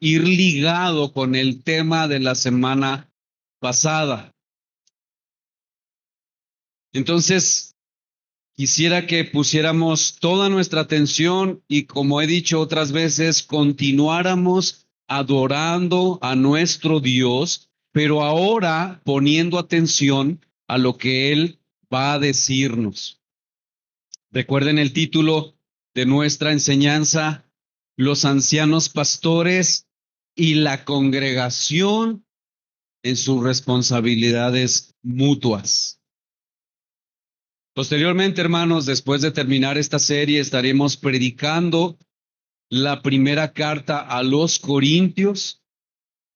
ir ligado con el tema de la semana pasada. Entonces, quisiera que pusiéramos toda nuestra atención y, como he dicho otras veces, continuáramos adorando a nuestro Dios, pero ahora poniendo atención a lo que Él va a decirnos. Recuerden el título de nuestra enseñanza: los ancianos pastores y la congregación en sus responsabilidades mutuas. Posteriormente, hermanos, después de terminar esta serie, estaremos predicando la primera carta a los Corintios,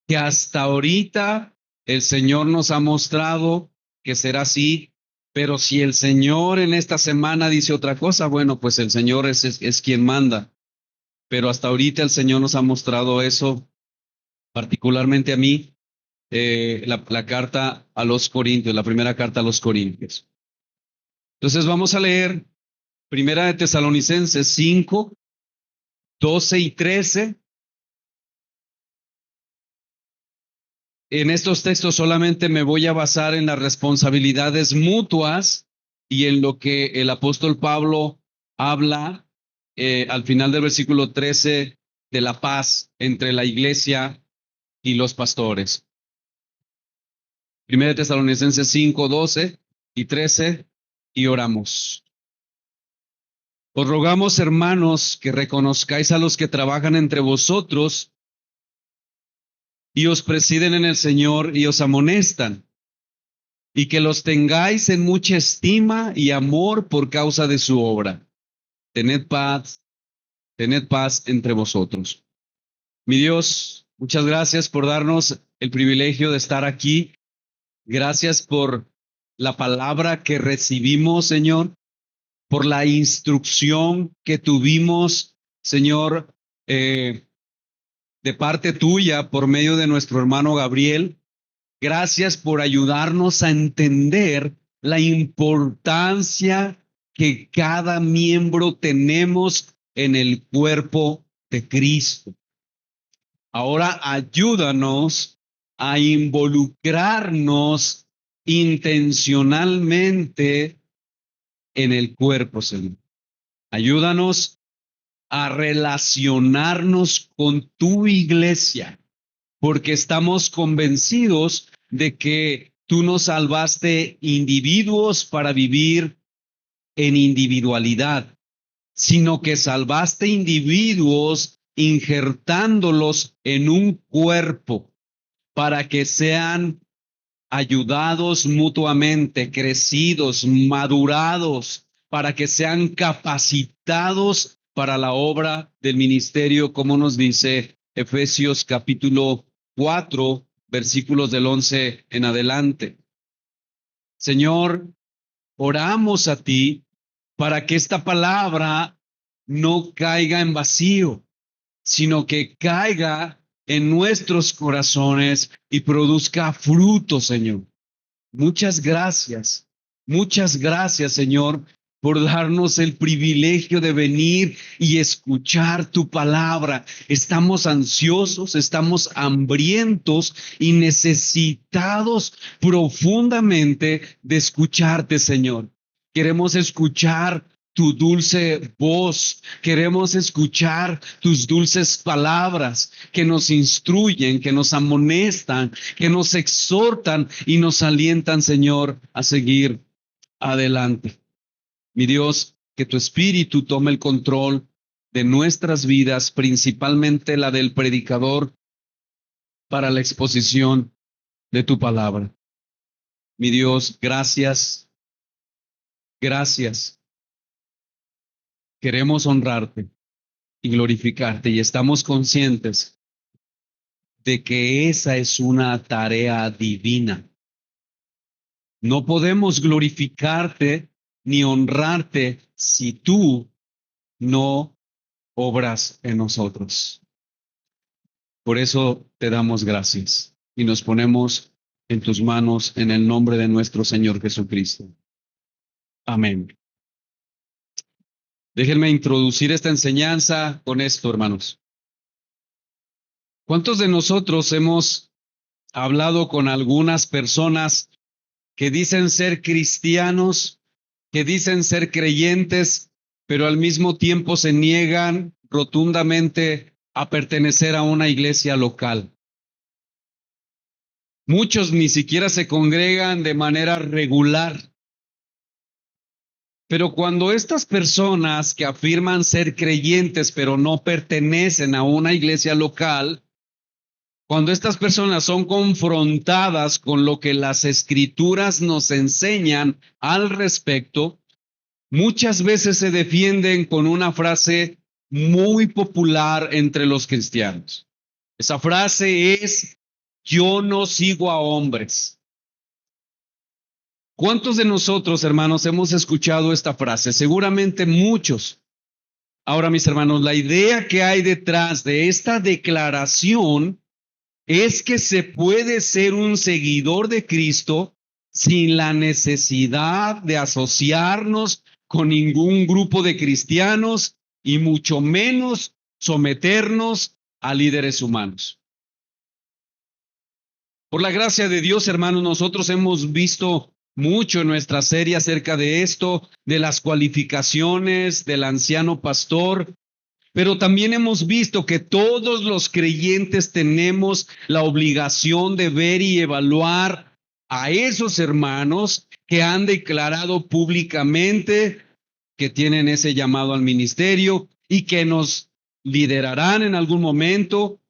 que hasta ahorita el Señor nos ha mostrado que será así, pero si el Señor en esta semana dice otra cosa, bueno, pues el Señor es quien manda. Pero hasta ahorita el Señor nos ha mostrado eso, particularmente a mí, la carta a los Corintios, la primera carta a los Corintios. Entonces vamos a leer Primera de Tesalonicenses 5, 12 y 13. En estos textos solamente me voy a basar en las responsabilidades mutuas y en lo que el apóstol Pablo habla al final del versículo 13 de la paz entre la iglesia y los pastores. Primera de Tesalonicenses 5, 12 y 13, y oramos. Os rogamos, hermanos, que reconozcáis a los que trabajan entre vosotros y os presiden en el Señor y os amonestan, y que los tengáis en mucha estima y amor por causa de su obra. Tened paz entre vosotros. Mi Dios, muchas gracias por darnos el privilegio de estar aquí. Gracias por la palabra que recibimos, Señor, por la instrucción que tuvimos, Señor, de parte tuya por medio de nuestro hermano Gabriel. Gracias por ayudarnos a entender la importancia que cada miembro tenemos en el cuerpo de Cristo. Ahora ayúdanos a involucrarnos intencionalmente en el cuerpo, Señor. Ayúdanos a relacionarnos con tu iglesia, porque estamos convencidos de que tú nos salvaste individuos para vivir en individualidad, sino que salvaste individuos injertándolos en un cuerpo para que sean ayudados mutuamente, crecidos, madurados, para que sean capacitados para la obra del ministerio, como nos dice Efesios capítulo 4, versículos del 11 en adelante. Señor, oramos a ti para que esta palabra no caiga en vacío, sino que caiga en nuestros corazones y produzca fruto, Señor. Muchas gracias, Señor, por darnos el privilegio de venir y escuchar tu palabra. Estamos ansiosos, estamos hambrientos y necesitados profundamente de escucharte, Señor. Queremos escuchar tu dulce voz, queremos escuchar tus dulces palabras que nos instruyen, que nos amonestan, que nos exhortan y nos alientan, Señor, a seguir adelante. Mi Dios, que tu Espíritu tome el control de nuestras vidas, principalmente la del predicador, para la exposición de tu palabra. Mi Dios, gracias, gracias. Queremos honrarte y glorificarte, y estamos conscientes de que esa es una tarea divina. No podemos glorificarte ni honrarte si tú no obras en nosotros. Por eso te damos gracias y nos ponemos en tus manos en el nombre de nuestro Señor Jesucristo. Amén. Déjenme introducir esta enseñanza con esto, hermanos. ¿Cuántos de nosotros hemos hablado con algunas personas que dicen ser cristianos, que dicen ser creyentes, pero al mismo tiempo se niegan rotundamente a pertenecer a una iglesia local? Muchos ni siquiera se congregan de manera regular. Pero cuando estas personas que afirman ser creyentes, pero no pertenecen a una iglesia local, cuando estas personas son confrontadas con lo que las escrituras nos enseñan al respecto, muchas veces se defienden con una frase muy popular entre los cristianos. Esa frase es: yo no sigo a hombres. ¿Cuántos de nosotros, hermanos, hemos escuchado esta frase? Seguramente muchos. Ahora, mis hermanos, la idea que hay detrás de esta declaración es que se puede ser un seguidor de Cristo sin la necesidad de asociarnos con ningún grupo de cristianos y mucho menos someternos a líderes humanos. Por la gracia de Dios, hermanos, nosotros hemos visto mucho en nuestra serie acerca de esto, de las cualificaciones del anciano pastor, pero también hemos visto que todos los creyentes tenemos la obligación de ver y evaluar a esos hermanos que han declarado públicamente que tienen ese llamado al ministerio y que nos liderarán en algún momento,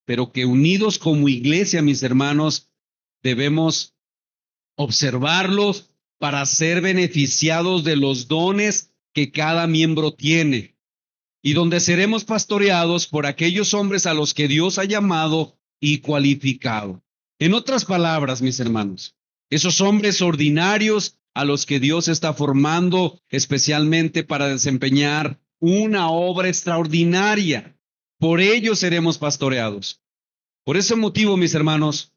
pero que unidos como iglesia, mis hermanos, debemos observarlos para ser beneficiados de los dones que cada miembro tiene, y donde seremos pastoreados por aquellos hombres a los que Dios ha llamado y cualificado. En otras palabras, mis hermanos, esos hombres ordinarios a los que Dios está formando especialmente para desempeñar una obra extraordinaria, por ellos seremos pastoreados. Por ese motivo, mis hermanos,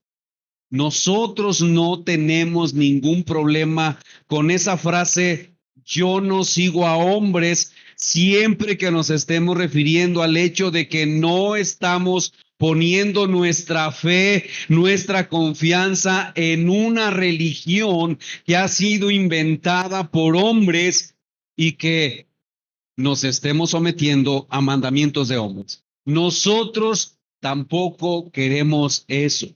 nosotros no tenemos ningún problema con esa frase: yo no sigo a hombres, siempre que nos estemos refiriendo al hecho de que no estamos poniendo nuestra fe, nuestra confianza en una religión que ha sido inventada por hombres y que nos estemos sometiendo a mandamientos de hombres. Nosotros tampoco queremos eso.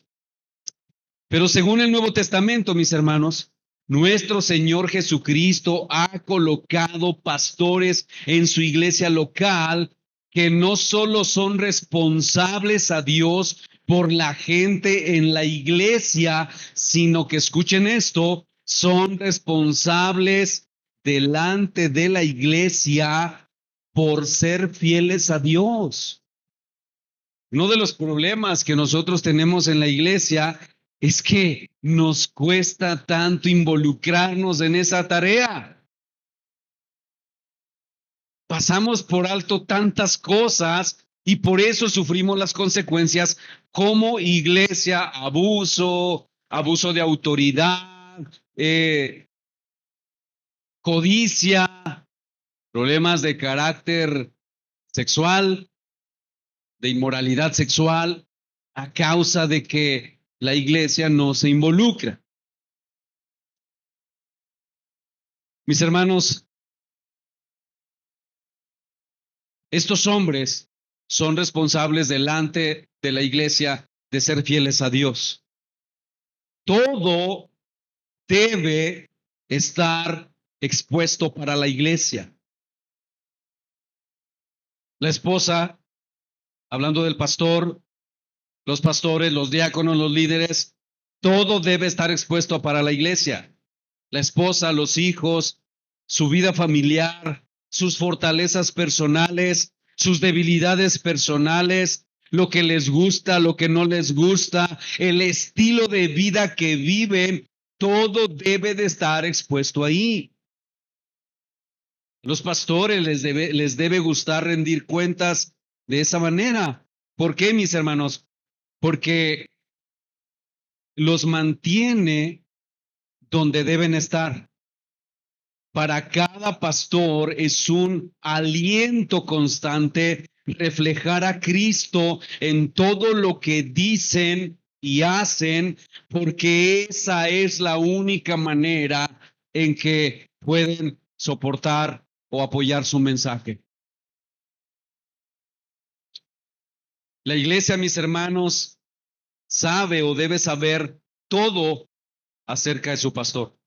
Pero según el Nuevo Testamento, mis hermanos, nuestro Señor Jesucristo ha colocado pastores en su iglesia local que no solo son responsables a Dios por la gente en la iglesia, sino que, escuchen esto, son responsables delante de la iglesia por ser fieles a Dios. Uno de los problemas que nosotros tenemos en la iglesia es que nos cuesta tanto involucrarnos en esa tarea. Pasamos por alto tantas cosas y por eso sufrimos las consecuencias como iglesia: abuso de autoridad, codicia, problemas de carácter sexual, de inmoralidad sexual, a causa de que la iglesia no se involucra. Mis hermanos, estos hombres son responsables delante de la iglesia de ser fieles a Dios. Todo debe estar expuesto para la iglesia. La esposa, hablando del pastor, los pastores, los diáconos, los líderes, todo debe estar expuesto para la iglesia. La esposa, los hijos, su vida familiar, sus fortalezas personales, sus debilidades personales, lo que les gusta, lo que no les gusta, el estilo de vida que viven, todo debe de estar expuesto ahí. Los pastores les debe gustar rendir cuentas de esa manera. ¿Por qué, mis hermanos? Porque los mantiene donde deben estar. Para cada pastor es un aliento constante reflejar a Cristo en todo lo que dicen y hacen, porque esa es la única manera en que pueden soportar o apoyar su mensaje. La iglesia, mis hermanos, sabe o debe saber todo acerca de su pastor.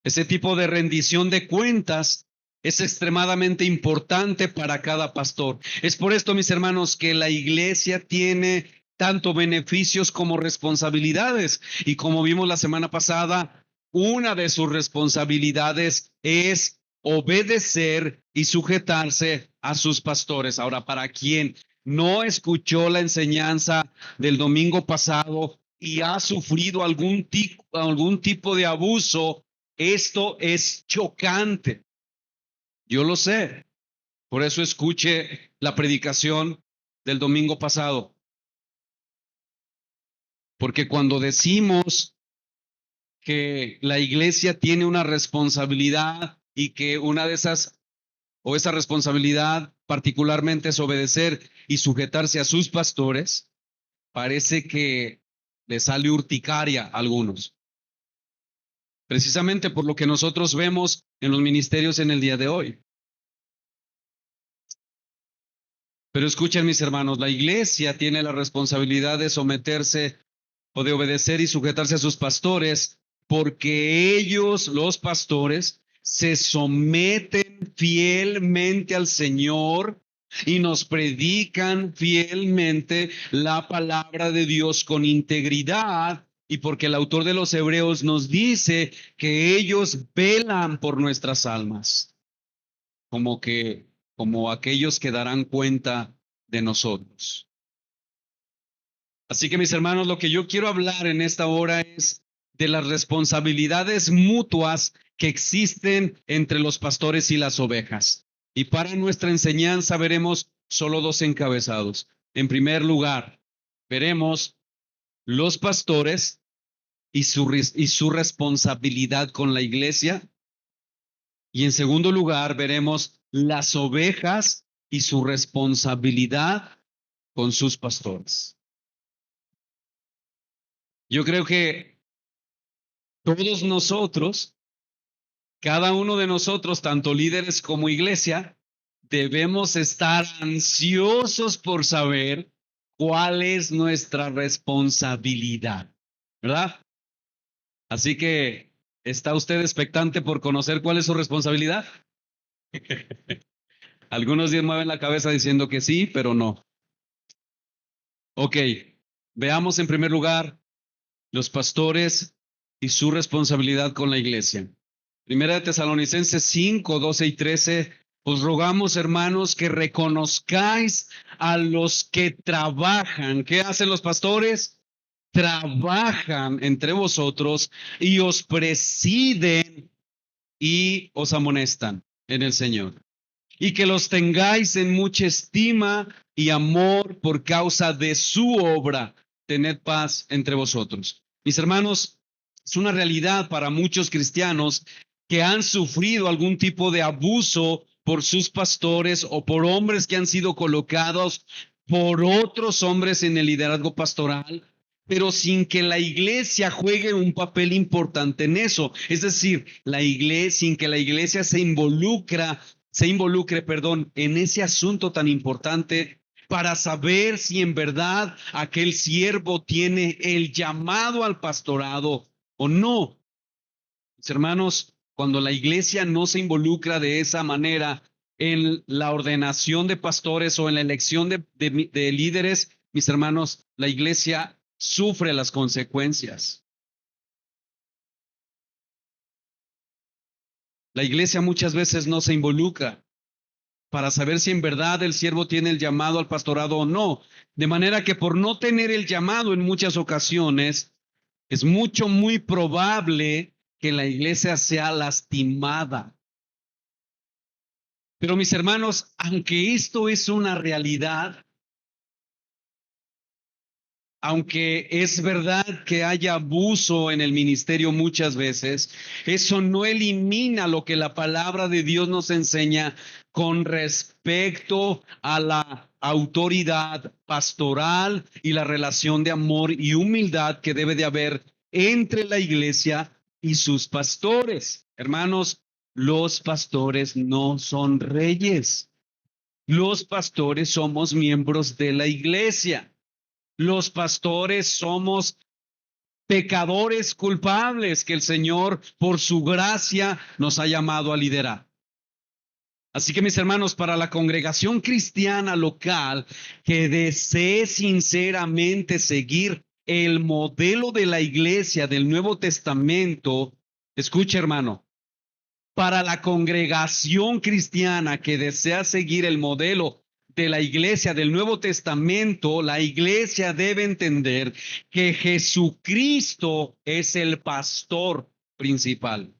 Ese tipo de rendición de cuentas es extremadamente importante para cada pastor. Es por esto, mis hermanos, que la iglesia tiene tanto beneficios como responsabilidades. Y como vimos la semana pasada, una de sus responsabilidades es obedecer y sujetarse a sus pastores. Ahora, para quien no escuchó la enseñanza del domingo pasado y ha sufrido algún tipo de abuso, esto es chocante. Yo lo sé. Por eso escuche la predicación del domingo pasado. Porque cuando decimos que la iglesia tiene una responsabilidad y que una de esas, o esa responsabilidad particularmente es obedecer y sujetarse a sus pastores, parece que le sale urticaria a algunos. Precisamente por lo que nosotros vemos en los ministerios en el día de hoy. Pero escuchen, mis hermanos, la iglesia tiene la responsabilidad de someterse o de obedecer y sujetarse a sus pastores, porque ellos, los pastores, se someten fielmente al Señor y nos predican fielmente la palabra de Dios con integridad, y porque el autor de los Hebreos nos dice que ellos velan por nuestras almas, como aquellos que darán cuenta de nosotros. Así que, mis hermanos, lo que yo quiero hablar en esta hora es de las responsabilidades mutuas que existen entre los pastores y las ovejas. Y para nuestra enseñanza veremos solo dos encabezados. En primer lugar, veremos los pastores y su responsabilidad con la iglesia. Y en segundo lugar, veremos las ovejas y su responsabilidad con sus pastores. Yo creo que todos nosotros, cada uno de nosotros, tanto líderes como iglesia, debemos estar ansiosos por saber cuál es nuestra responsabilidad, ¿verdad? Así que, ¿está usted expectante por conocer cuál es su responsabilidad? Algunos mueven la cabeza diciendo que sí, pero no. Ok, veamos en primer lugar los pastores y su responsabilidad con la iglesia. Primera de Tesalonicenses 5, 12 y 13. Os rogamos, hermanos, que reconozcáis a los que trabajan. ¿Qué hacen los pastores? Trabajan entre vosotros y os presiden y os amonestan en el Señor. Y que los tengáis en mucha estima y amor por causa de su obra. Tened paz entre vosotros. Mis hermanos, es una realidad para muchos cristianos que han sufrido algún tipo de abuso por sus pastores o por hombres que han sido colocados por otros hombres en el liderazgo pastoral, pero sin que la iglesia juegue un papel importante en eso. Es decir, sin que la iglesia se involucre, en ese asunto tan importante para saber si en verdad aquel siervo tiene el llamado al pastorado o no. Mis hermanos, cuando la iglesia no se involucra de esa manera en la ordenación de pastores o en la elección de líderes, mis hermanos, la iglesia sufre las consecuencias. La iglesia muchas veces no se involucra para saber si en verdad el siervo tiene el llamado al pastorado o no. De manera que por no tener el llamado en muchas ocasiones, es muy probable que la iglesia sea lastimada. Pero mis hermanos, aunque esto es una realidad, aunque es verdad que haya abuso en el ministerio muchas veces, eso no elimina lo que la palabra de Dios nos enseña con respecto a la autoridad pastoral y la relación de amor y humildad que debe de haber entre la iglesia y sus pastores. Hermanos, los pastores no son reyes. Los pastores somos miembros de la iglesia. Los pastores somos pecadores culpables que el Señor, por su gracia, nos ha llamado a liderar. Así que, mis hermanos, para la congregación cristiana local que desee sinceramente seguir el modelo de la iglesia del Nuevo Testamento, escuche, hermano, para la congregación cristiana que desea seguir el modelo de la iglesia del Nuevo Testamento, la iglesia debe entender que Jesucristo es el pastor principal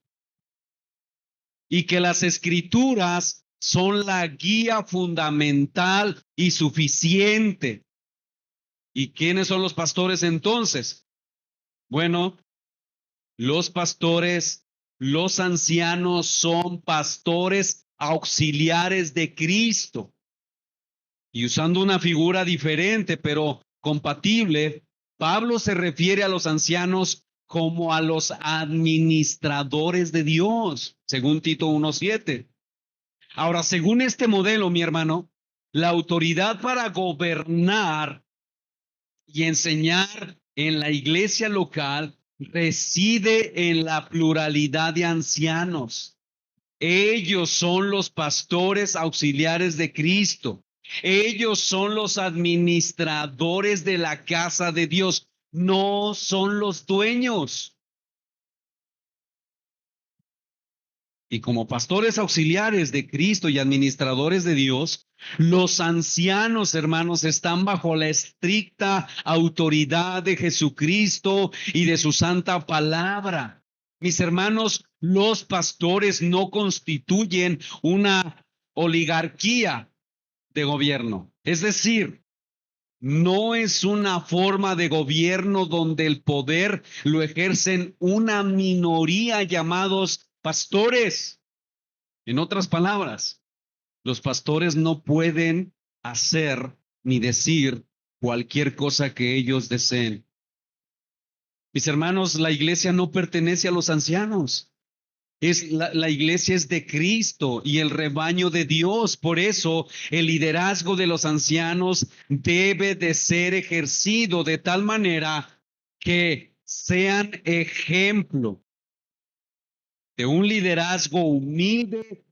y que las escrituras son la guía fundamental y suficiente. ¿Y quiénes son los pastores entonces? Bueno, los pastores, los ancianos son pastores auxiliares de Cristo. Y usando una figura diferente, pero compatible, Pablo se refiere a los ancianos como a los administradores de Dios, según Tito 1:7. Ahora, según este modelo, mi hermano, la autoridad para gobernar y enseñar en la iglesia local reside en la pluralidad de ancianos. Ellos son los pastores auxiliares de Cristo. Ellos son los administradores de la casa de Dios. No son los dueños. Y como pastores auxiliares de Cristo y administradores de Dios, los ancianos, hermanos, están bajo la estricta autoridad de Jesucristo y de su santa palabra. Mis hermanos, los pastores no constituyen una oligarquía de gobierno. Es decir, no es una forma de gobierno donde el poder lo ejercen una minoría llamados pastores. En otras palabras, los pastores no pueden hacer ni decir cualquier cosa que ellos deseen. Mis hermanos, la iglesia no pertenece a los ancianos. La iglesia es de Cristo y el rebaño de Dios. Por eso el liderazgo de los ancianos debe de ser ejercido de tal manera que sean ejemplo de un liderazgo humilde,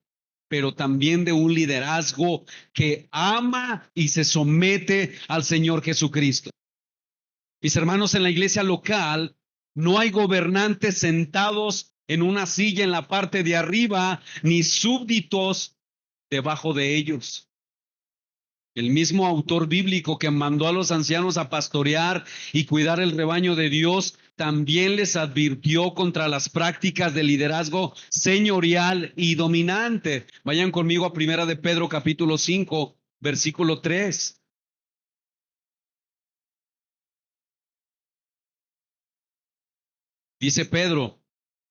pero también de un liderazgo que ama y se somete al Señor Jesucristo. Mis hermanos, en la iglesia local no hay gobernantes sentados en una silla en la parte de arriba, ni súbditos debajo de ellos. El mismo autor bíblico que mandó a los ancianos a pastorear y cuidar el rebaño de Dios, también les advirtió contra las prácticas de liderazgo señorial y dominante. Vayan conmigo a Primera de Pedro capítulo 5, versículo 3. Dice Pedro,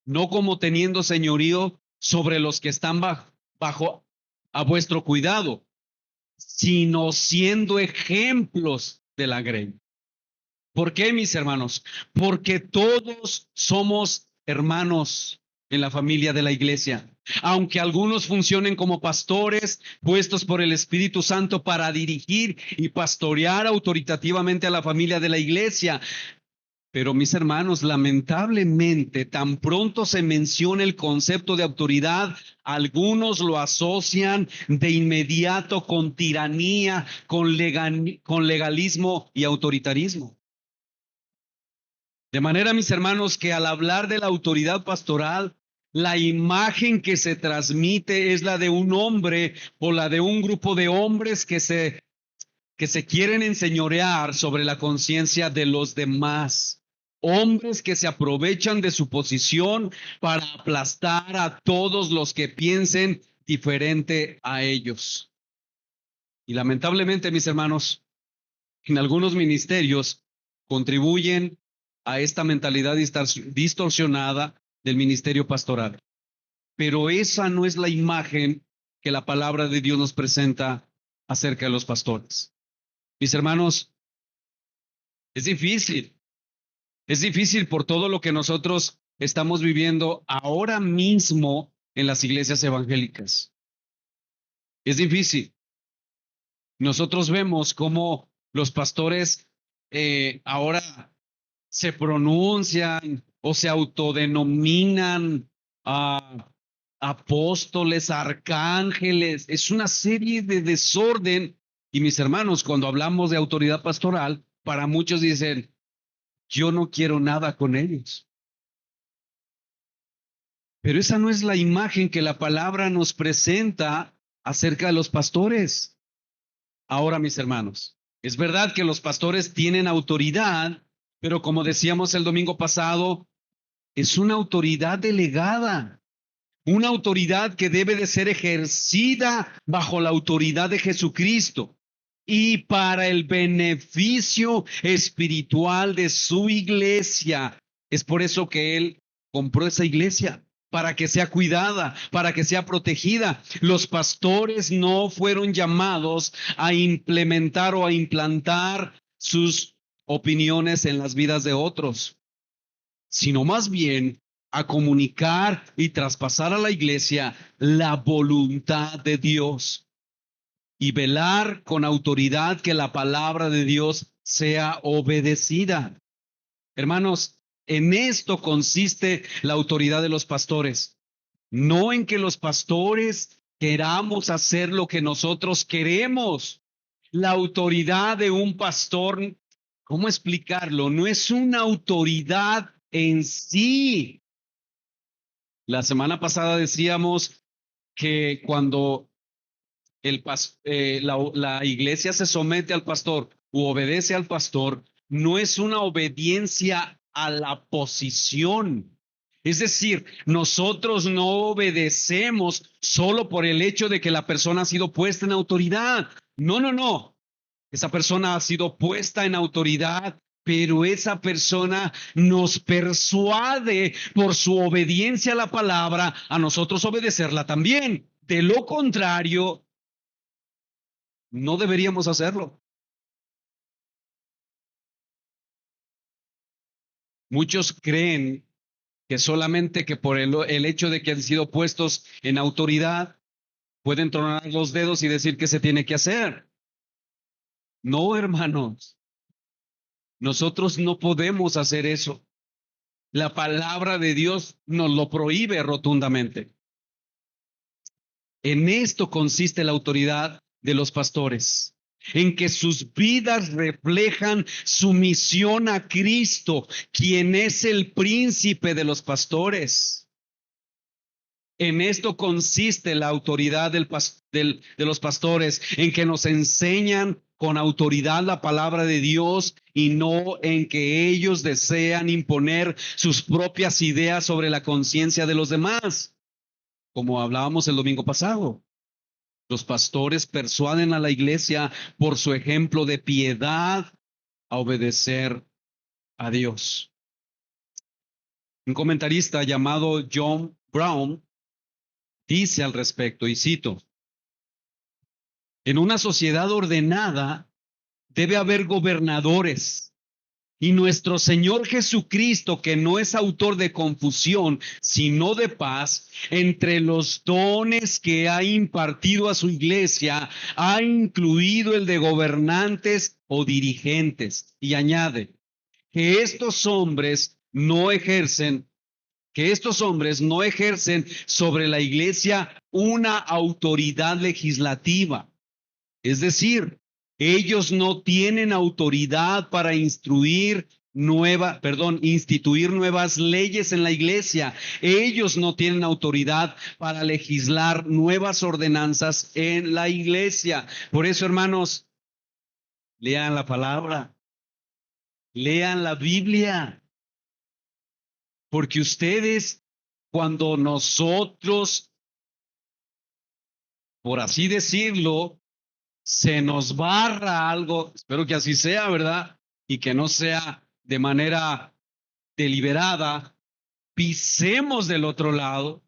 no como teniendo señorío sobre los que están bajo a vuestro cuidado, sino siendo ejemplos de la grey. ¿Por qué, mis hermanos? Porque todos somos hermanos en la familia de la iglesia. Aunque algunos funcionen como pastores puestos por el Espíritu Santo para dirigir y pastorear autoritativamente a la familia de la iglesia, pero mis hermanos, lamentablemente, tan pronto se menciona el concepto de autoridad, algunos lo asocian de inmediato con tiranía, con legalismo y autoritarismo. De manera, mis hermanos, que al hablar de la autoridad pastoral, la imagen que se transmite es la de un hombre o la de un grupo de hombres que se quieren enseñorear sobre la conciencia de los demás. Hombres que se aprovechan de su posición para aplastar a todos los que piensen diferente a ellos. Y lamentablemente, mis hermanos, en algunos ministerios contribuyen a esta mentalidad distorsionada del ministerio pastoral. Pero esa no es la imagen que la palabra de Dios nos presenta acerca de los pastores. Mis hermanos, es difícil. Es difícil por todo lo que nosotros estamos viviendo ahora mismo en las iglesias evangélicas. Es difícil. Nosotros vemos cómo los pastores ahora se pronuncian o se autodenominan apóstoles, arcángeles. Es una serie de desorden. Y mis hermanos, cuando hablamos de autoridad pastoral, para muchos dicen, yo no quiero nada con ellos. Pero esa no es la imagen que la palabra nos presenta acerca de los pastores. Ahora, mis hermanos, es verdad que los pastores tienen autoridad, pero como decíamos el domingo pasado, es una autoridad delegada, una autoridad que debe de ser ejercida bajo la autoridad de Jesucristo y para el beneficio espiritual de su iglesia. Es por eso que Él compró esa iglesia, para que sea cuidada, para que sea protegida. Los pastores no fueron llamados a implementar o a implantar sus opiniones en las vidas de otros, sino más bien a comunicar y traspasar a la iglesia la voluntad de Dios y velar con autoridad que la palabra de Dios sea obedecida. Hermanos, en esto consiste la autoridad de los pastores. No en que los pastores queramos hacer lo que nosotros queremos. La autoridad de un pastor, ¿cómo explicarlo? No es una autoridad en sí. La semana pasada decíamos que cuando la iglesia se somete al pastor u obedece al pastor, no es una obediencia a la posición. Es decir, nosotros no obedecemos solo por el hecho de que la persona ha sido puesta en autoridad. No, no, no. Esa persona ha sido puesta en autoridad, pero esa persona nos persuade por su obediencia a la palabra a nosotros obedecerla también. De lo contrario, no deberíamos hacerlo. Muchos creen que solamente que por el hecho de que han sido puestos en autoridad, pueden tronar los dedos y decir que se tiene que hacer. No, hermanos, nosotros no podemos hacer eso. La palabra de Dios nos lo prohíbe rotundamente. En esto consiste la autoridad de los pastores, en que sus vidas reflejan su misión a Cristo, quien es el príncipe de los pastores. En esto consiste la autoridad de los pastores, en que nos enseñan con autoridad la palabra de Dios y no en que ellos desean imponer sus propias ideas sobre la conciencia de los demás, como hablábamos el domingo pasado. Los pastores persuaden a la iglesia por su ejemplo de piedad a obedecer a Dios. Un comentarista llamado John Brown dice al respecto, y cito, en una sociedad ordenada debe haber gobernadores, y nuestro Señor Jesucristo, que no es autor de confusión, sino de paz, entre los dones que ha impartido a su iglesia, ha incluido el de gobernantes o dirigentes. Y añade, que estos hombres no ejercen sobre la iglesia una autoridad legislativa. Es decir, ellos no tienen autoridad para instituir nuevas leyes en la iglesia. Ellos no tienen autoridad para legislar nuevas ordenanzas en la iglesia. Por eso, hermanos, lean la palabra, lean la Biblia, porque ustedes, cuando nosotros, por así decirlo, se nos barra algo, espero que así sea, ¿verdad? y que no sea de manera deliberada, pisemos del otro lado.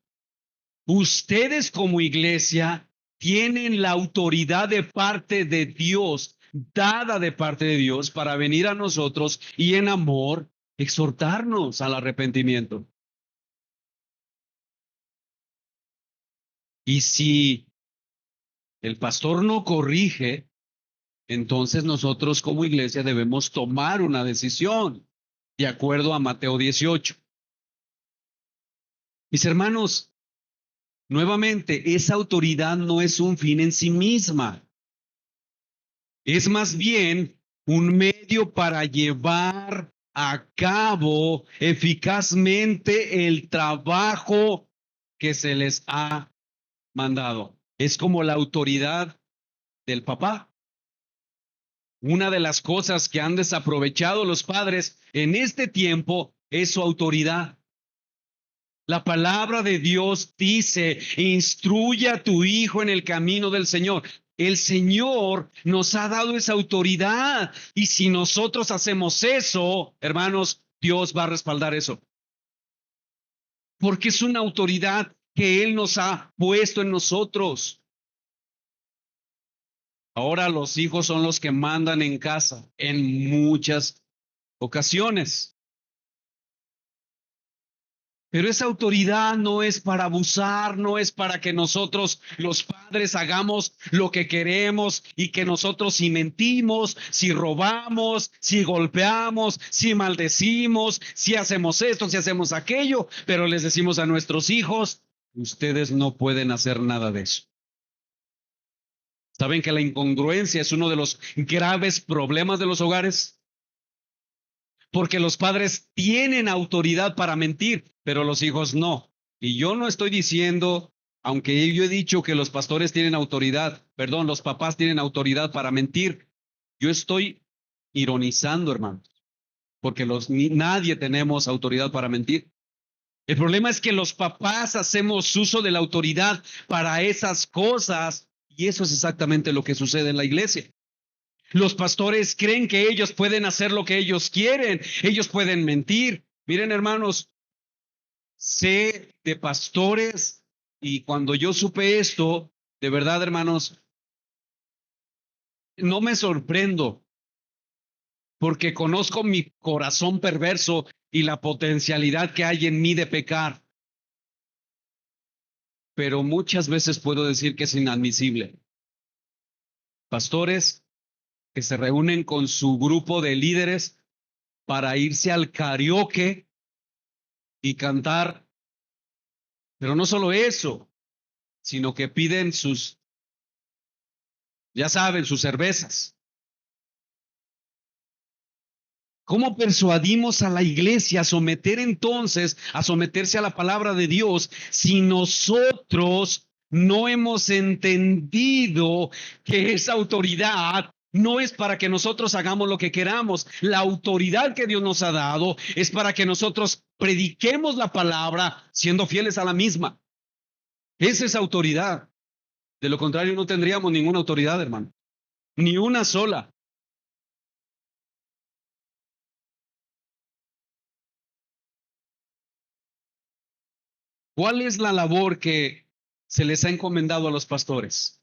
Ustedes como iglesia tienen la autoridad de parte de Dios, dada de parte de Dios, para venir a nosotros y en amor exhortarnos al arrepentimiento. Y si el pastor no corrige, entonces nosotros como iglesia debemos tomar una decisión de acuerdo a Mateo 18. Mis hermanos, nuevamente, esa autoridad no es un fin en sí misma. Es más bien un medio para llevar a cabo eficazmente el trabajo que se les ha mandado. Es como la autoridad del papá. Una de las cosas que han desaprovechado los padres en este tiempo es su autoridad. La palabra de Dios dice, instruye a tu hijo en el camino del Señor. El Señor nos ha dado esa autoridad y si nosotros hacemos eso, hermanos, Dios va a respaldar eso. Porque es una autoridad que Él nos ha puesto en nosotros. Ahora los hijos son los que mandan en casa en muchas ocasiones. Pero esa autoridad no es para abusar, no es para que nosotros los padres hagamos lo que queremos y que nosotros si mentimos, si robamos, si golpeamos, si maldecimos, si hacemos esto, si hacemos aquello, pero les decimos a nuestros hijos, ustedes no pueden hacer nada de eso. ¿Saben que la incongruencia es uno de los graves problemas de los hogares? Porque los padres tienen autoridad para mentir, pero los hijos no. Y yo no estoy diciendo, aunque yo he dicho que los pastores tienen autoridad, perdón, los papás tienen autoridad para mentir, yo estoy ironizando, hermanos, porque nadie tenemos autoridad para mentir. El problema es que los papás hacemos uso de la autoridad para esas cosas y eso es exactamente lo que sucede en la iglesia. Los pastores creen que ellos pueden hacer lo que ellos quieren, ellos pueden mentir. Miren, hermanos, sé de pastores y cuando yo supe esto, de verdad, hermanos, no me sorprendo porque conozco mi corazón perverso y la potencialidad que hay en mí de pecar. Pero muchas veces puedo decir que es inadmisible. Pastores que se reúnen con su grupo de líderes para irse al karaoke y cantar. Pero no solo eso, sino que piden sus, ya saben, sus cervezas. ¿Cómo persuadimos a la iglesia a someterse a la palabra de Dios si nosotros no hemos entendido que esa autoridad no es para que nosotros hagamos lo que queramos? La autoridad que Dios nos ha dado es para que nosotros prediquemos la palabra siendo fieles a la misma. Esa es autoridad. De lo contrario, no tendríamos ninguna autoridad, hermano. Ni una sola. ¿Cuál es la labor que se les ha encomendado a los pastores?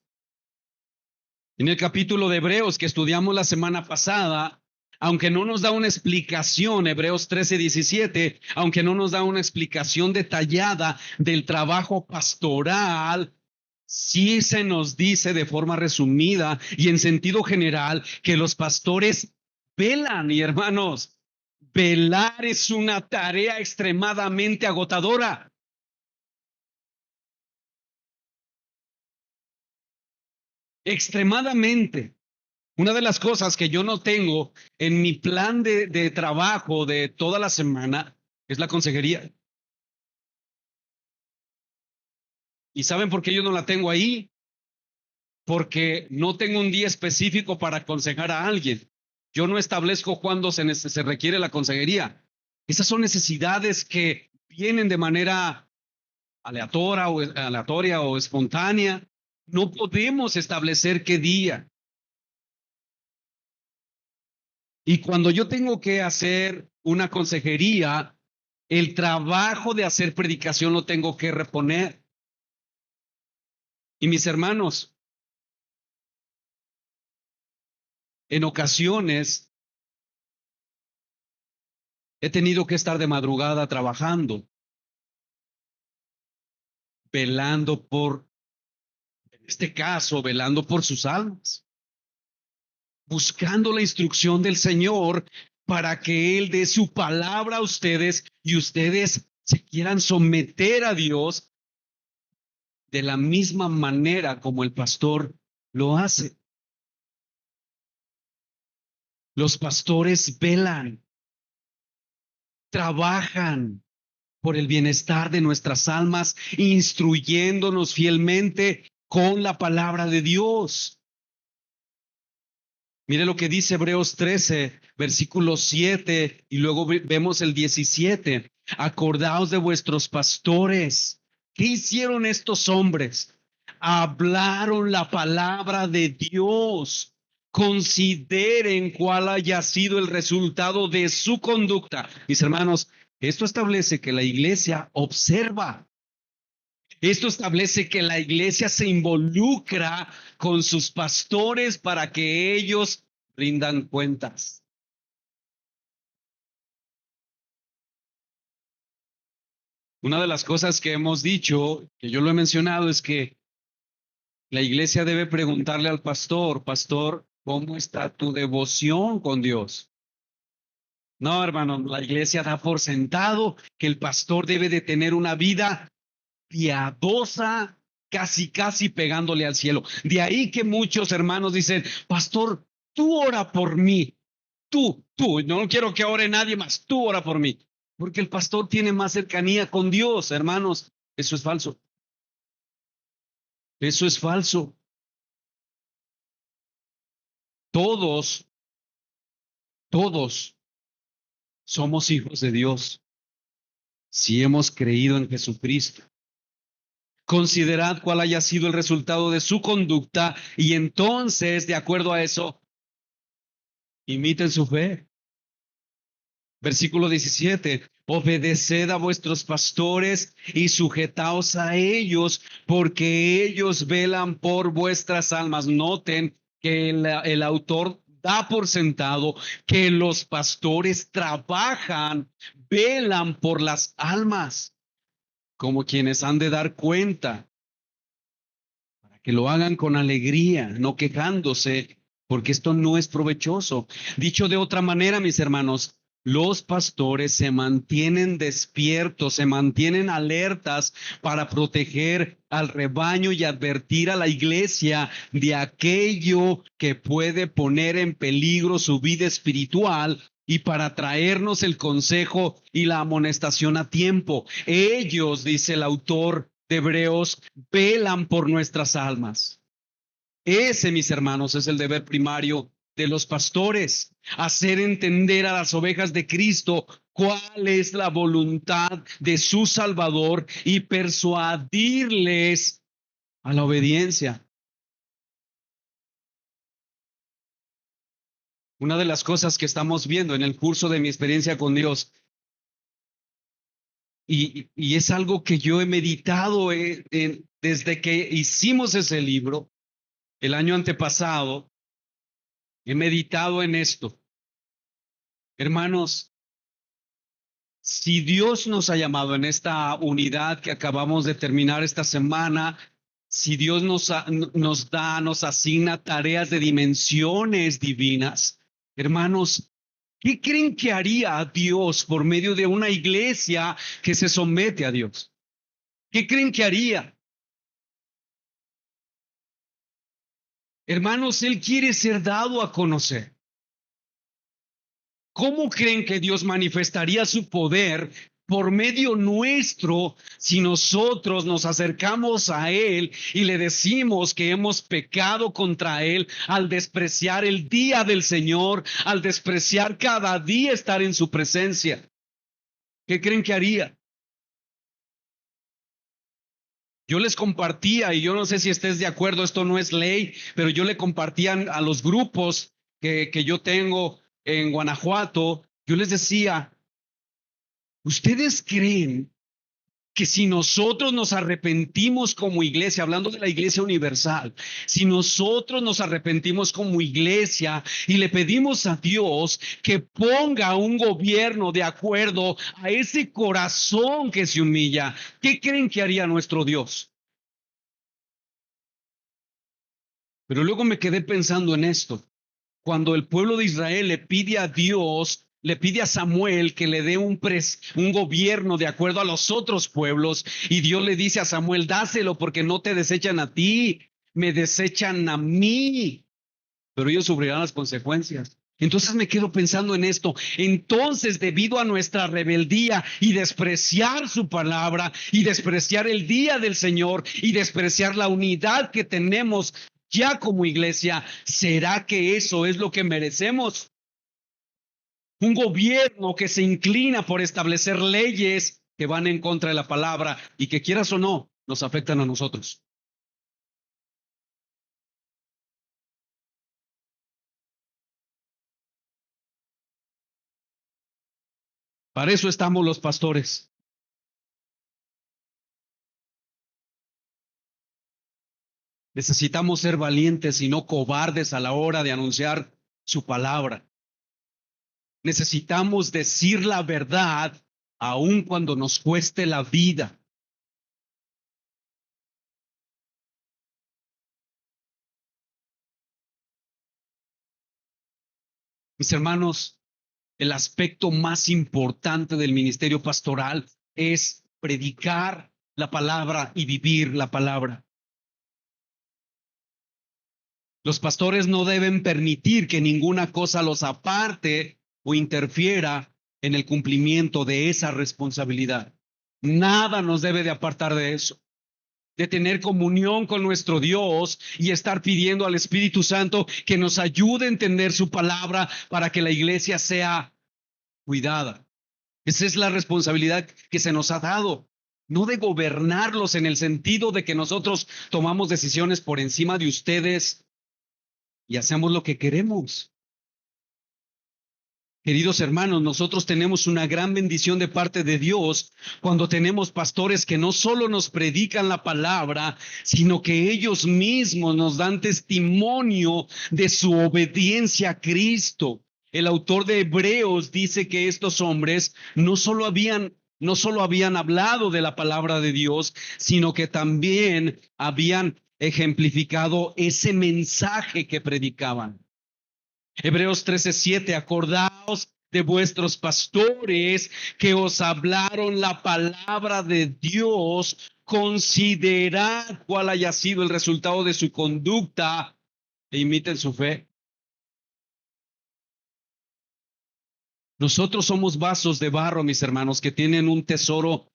En el capítulo de Hebreos que estudiamos la semana pasada, aunque no nos da una explicación, Hebreos 13:17, aunque no nos da una explicación detallada del trabajo pastoral, sí se nos dice de forma resumida y en sentido general que los pastores velan, y hermanos, velar es una tarea extremadamente agotadora. Extremadamente. Una de las cosas que yo no tengo en mi plan de trabajo de toda la semana es la consejería. ¿Y saben por qué yo no la tengo ahí? Porque no tengo un día específico para aconsejar a alguien. Yo no establezco cuándo se requiere la consejería. Esas son necesidades que vienen de manera aleatoria o espontánea. No podemos establecer qué día. Y cuando yo tengo que hacer una consejería, el trabajo de hacer predicación lo tengo que reponer. Y mis hermanos, en ocasiones he tenido que estar de madrugada trabajando, velando por, en este caso, velando por sus almas, buscando la instrucción del Señor para que Él dé su palabra a ustedes y ustedes se quieran someter a Dios de la misma manera como el pastor lo hace. Los pastores velan, trabajan por el bienestar de nuestras almas, instruyéndonos fielmente con la palabra de Dios. Mire lo que dice Hebreos 13, versículo 7, y luego vemos el 17. Acordaos de vuestros pastores. ¿Qué hicieron estos hombres? Hablaron la palabra de Dios. Consideren cuál haya sido el resultado de su conducta. Mis hermanos, esto establece que la iglesia observa. Esto establece que la iglesia se involucra con sus pastores para que ellos rindan cuentas. Una de las cosas que hemos dicho, que yo lo he mencionado, es que la iglesia debe preguntarle al pastor, pastor, ¿cómo está tu devoción con Dios? No, hermano, la iglesia da por sentado que el pastor debe de tener una vida piadosa, casi pegándole al cielo. De ahí que muchos hermanos dicen, pastor, tú ora por mí, tú, no quiero que ore nadie más, tú ora por mí, porque el pastor tiene más cercanía con Dios, hermanos. Eso es falso. Eso es falso. Todos, todos somos hijos de Dios si hemos creído en Jesucristo. Considerad cuál haya sido el resultado de su conducta y entonces, de acuerdo a eso, imiten su fe. Versículo 17, obedeced a vuestros pastores y sujetaos a ellos, porque ellos velan por vuestras almas. Noten que el autor da por sentado que los pastores trabajan, velan por las almas, como quienes han de dar cuenta, para que lo hagan con alegría, no quejándose, porque esto no es provechoso. Dicho de otra manera, mis hermanos, los pastores se mantienen despiertos, se mantienen alertas para proteger al rebaño y advertir a la iglesia de aquello que puede poner en peligro su vida espiritual y para traernos el consejo y la amonestación a tiempo. Ellos, dice el autor de Hebreos, velan por nuestras almas. Ese, mis hermanos, es el deber primario de los pastores, hacer entender a las ovejas de Cristo cuál es la voluntad de su Salvador y persuadirles a la obediencia. Una de las cosas que estamos viendo en el curso de mi experiencia con Dios, y es algo que yo he meditado desde que hicimos ese libro, el año antepasado, he meditado en esto. Hermanos, si Dios nos ha llamado en esta unidad que acabamos de terminar esta semana, si Dios nos asigna tareas de dimensiones divinas, hermanos, ¿qué creen que haría Dios por medio de una iglesia que se somete a Dios? ¿Qué creen que haría? Hermanos, Él quiere ser dado a conocer. ¿Cómo creen que Dios manifestaría su poder por medio nuestro si nosotros nos acercamos a Él y le decimos que hemos pecado contra Él al despreciar el día del Señor, al despreciar cada día estar en su presencia? ¿Qué creen que haría? Yo les compartía, y yo no sé si estés de acuerdo, esto no es ley, pero yo le compartía a los grupos que yo tengo en Guanajuato, yo les decía, ¿ustedes creen que si nosotros nos arrepentimos como iglesia, hablando de la iglesia universal, si nosotros nos arrepentimos como iglesia y le pedimos a Dios que ponga un gobierno de acuerdo a ese corazón que se humilla, ¿qué creen que haría nuestro Dios? Pero luego me quedé pensando en esto. Cuando el pueblo de Israel le pide a Dios, le pide a Samuel que le dé un gobierno de acuerdo a los otros pueblos, y Dios le dice a Samuel, dáselo porque no te desechan a ti, me desechan a mí, pero ellos sufrirán las consecuencias. Entonces me quedo pensando en esto. Entonces, debido a nuestra rebeldía y despreciar su palabra y despreciar el día del Señor y despreciar la unidad que tenemos ya como iglesia, ¿será que eso es lo que merecemos? Un gobierno que se inclina por establecer leyes que van en contra de la palabra y que, quieras o no, nos afectan a nosotros. Para eso estamos los pastores. Necesitamos ser valientes y no cobardes a la hora de anunciar su palabra. Necesitamos decir la verdad aun cuando nos cueste la vida. Mis hermanos, el aspecto más importante del ministerio pastoral es predicar la palabra y vivir la palabra. Los pastores no deben permitir que ninguna cosa los aparte o interfiera en el cumplimiento de esa responsabilidad. Nada nos debe de apartar de eso, de tener comunión con nuestro Dios y estar pidiendo al Espíritu Santo que nos ayude a entender su palabra para que la iglesia sea cuidada. Esa es la responsabilidad que se nos ha dado, no de gobernarlos en el sentido de que nosotros tomamos decisiones por encima de ustedes y hacemos lo que queremos. Queridos hermanos, nosotros tenemos una gran bendición de parte de Dios cuando tenemos pastores que no solo nos predican la palabra, sino que ellos mismos nos dan testimonio de su obediencia a Cristo. El autor de Hebreos dice que estos hombres no solo habían hablado de la palabra de Dios, sino que también habían ejemplificado ese mensaje que predicaban. Hebreos 13:7, acordaos de vuestros pastores que os hablaron la palabra de Dios, considerad cuál haya sido el resultado de su conducta e imiten su fe. Nosotros somos vasos de barro, mis hermanos, que tienen un tesoro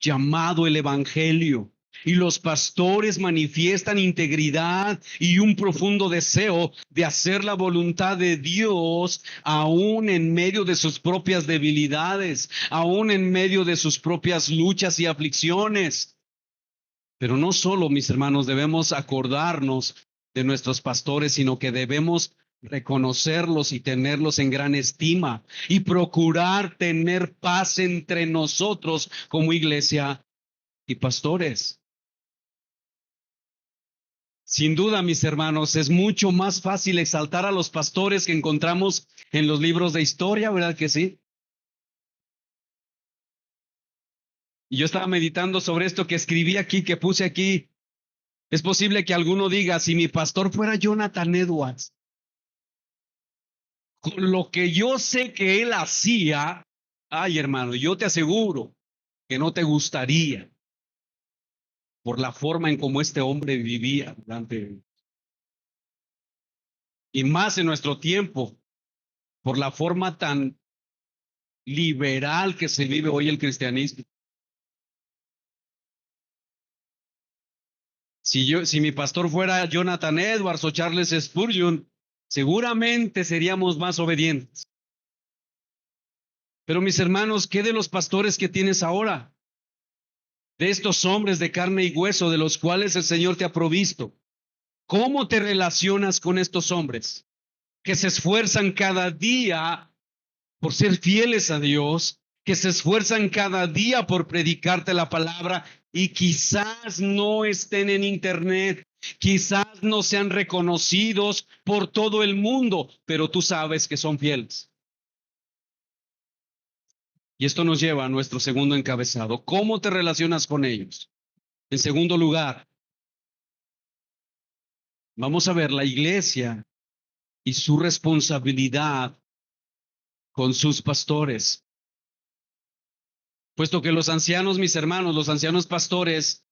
llamado el Evangelio. Y los pastores manifiestan integridad y un profundo deseo de hacer la voluntad de Dios, aún en medio de sus propias debilidades, aún en medio de sus propias luchas y aflicciones. Pero no solo, mis hermanos, debemos acordarnos de nuestros pastores, sino que debemos reconocerlos y tenerlos en gran estima y procurar tener paz entre nosotros como iglesia y pastores. Sin duda, mis hermanos, es mucho más fácil exaltar a los pastores que encontramos en los libros de historia, ¿verdad que sí? Y yo estaba meditando sobre esto que escribí aquí, que puse aquí. Es posible que alguno diga, si mi pastor fuera Jonathan Edwards, con lo que yo sé que él hacía, ay hermano, yo te aseguro que no te gustaría por la forma en cómo este hombre vivía durante, y más en nuestro tiempo, por la forma tan liberal que se vive hoy el cristianismo. Si mi pastor fuera Jonathan Edwards o Charles Spurgeon, seguramente seríamos más obedientes. Pero mis hermanos, ¿qué de los pastores que tienes ahora? De estos hombres de carne y hueso de los cuales el Señor te ha provisto. ¿Cómo te relacionas con estos hombres? que se esfuerzan cada día por ser fieles a Dios, que se esfuerzan cada día por predicarte la palabra y quizás no estén en internet, quizás no sean reconocidos por todo el mundo, pero tú sabes que son fieles. Y esto nos lleva a nuestro segundo encabezado. ¿Cómo te relacionas con ellos? En segundo lugar, vamos a ver la iglesia y su responsabilidad con sus pastores. Puesto que los ancianos, mis hermanos, los ancianos pastores,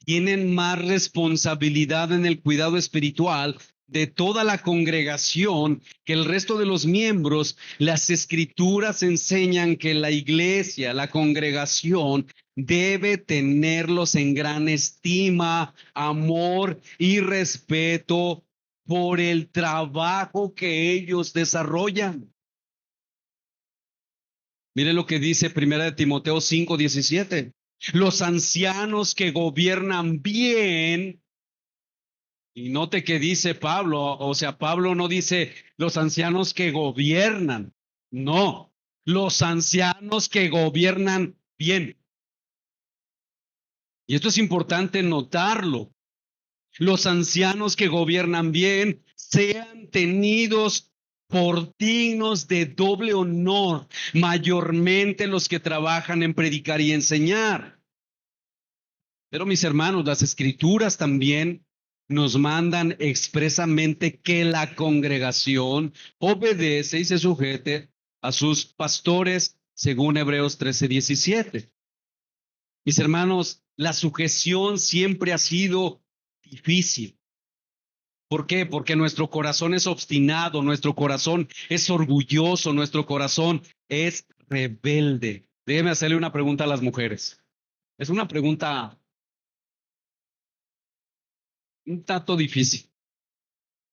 tienen más responsabilidad en el cuidado espiritual de toda la congregación que el resto de los miembros. Las escrituras enseñan que la iglesia, la congregación, debe tenerlos en gran estima, amor y respeto por el trabajo que ellos desarrollan. Mire lo que dice 1 Timoteo 5:17. Los ancianos que gobiernan bien, y note que dice Pablo, o sea, Pablo no dice los ancianos que gobiernan, no, los ancianos que gobiernan bien. Y esto es importante notarlo. Los ancianos que gobiernan bien sean tenidos por dignos de doble honor, mayormente los que trabajan en predicar y enseñar. Pero mis hermanos, las escrituras también nos mandan expresamente que la congregación obedece y se sujete a sus pastores, según Hebreos 13:17. Mis hermanos, la sujeción siempre ha sido difícil. ¿Por qué? Porque nuestro corazón es obstinado, nuestro corazón es orgulloso, nuestro corazón es rebelde. Déjeme hacerle una pregunta a las mujeres. Es una pregunta un tanto difícil.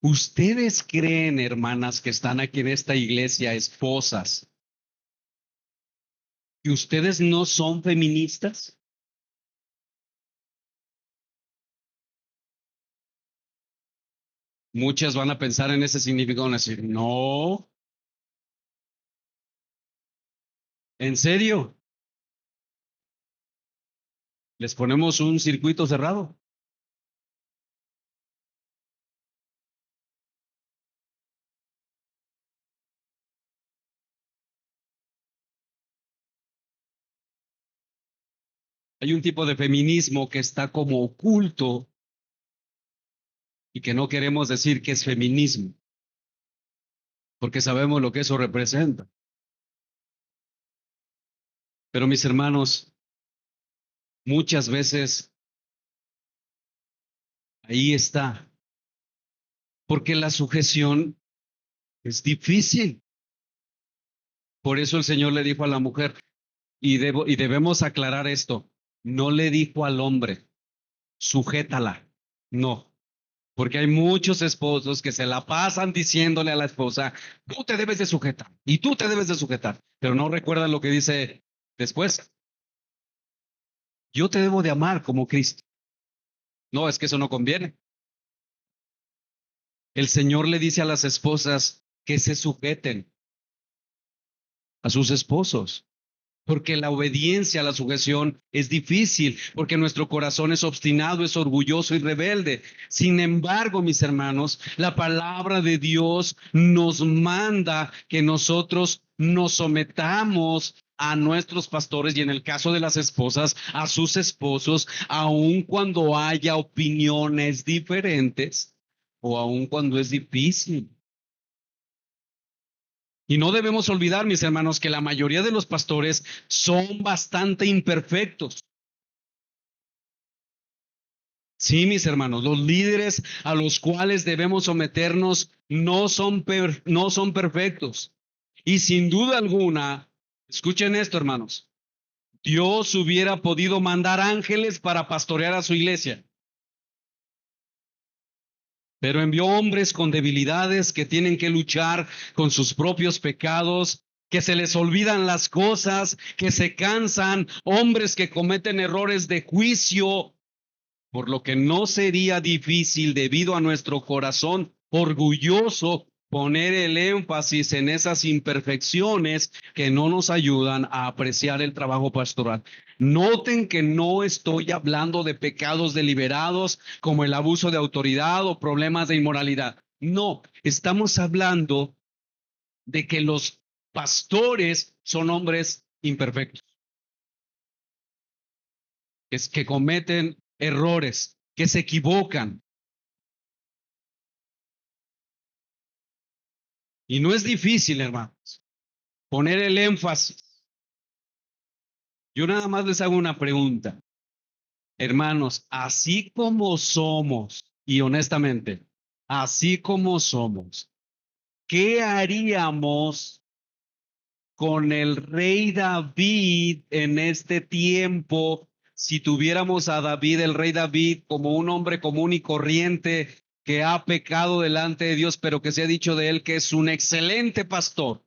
¿Ustedes creen, hermanas que están aquí en esta iglesia, esposas, que ustedes no son feministas? Muchas van a pensar en ese significado, van a decir, no, ¿en serio? ¿Les ponemos un circuito cerrado? Hay un tipo de feminismo que está como oculto y que no queremos decir que es feminismo, porque sabemos lo que eso representa. Pero mis hermanos, muchas veces ahí está, porque la sujeción es difícil. Por eso el Señor le dijo a la mujer, y debemos aclarar esto, no le dijo al hombre, sujétala, no, porque hay muchos esposos que se la pasan diciéndole a la esposa, tú te debes de sujetar, y tú te debes de sujetar, pero no recuerdan lo que dice después, yo te debo de amar como Cristo. No, es que eso no conviene. El Señor le dice a las esposas que se sujeten a sus esposos. Porque la obediencia, la sujeción es difícil, porque nuestro corazón es obstinado, es orgulloso y rebelde. Sin embargo, mis hermanos, la palabra de Dios nos manda que nosotros nos sometamos a nuestros pastores y en el caso de las esposas, a sus esposos, aun cuando haya opiniones diferentes o aun cuando es difícil. Y no debemos olvidar, mis hermanos, que la mayoría de los pastores son bastante imperfectos. Sí, mis hermanos, los líderes a los cuales debemos someternos no son perfectos. Y sin duda alguna, escuchen esto, hermanos, Dios hubiera podido mandar ángeles para pastorear a su iglesia. Pero envió hombres con debilidades que tienen que luchar con sus propios pecados, que se les olvidan las cosas, que se cansan, hombres que cometen errores de juicio, por lo que no sería difícil debido a nuestro corazón orgulloso poner el énfasis en esas imperfecciones que no nos ayudan a apreciar el trabajo pastoral. Noten que no estoy hablando de pecados deliberados como el abuso de autoridad o problemas de inmoralidad. No, estamos hablando de que los pastores son hombres imperfectos, que cometen errores, que se equivocan. Y no es difícil, hermanos, poner el énfasis. Yo nada más les hago una pregunta. Hermanos, así como somos, y honestamente, así como somos, ¿qué haríamos con el rey David en este tiempo si tuviéramos a David, el rey David, como un hombre común y corriente que ha pecado delante de Dios, pero que se ha dicho de él que es un excelente pastor?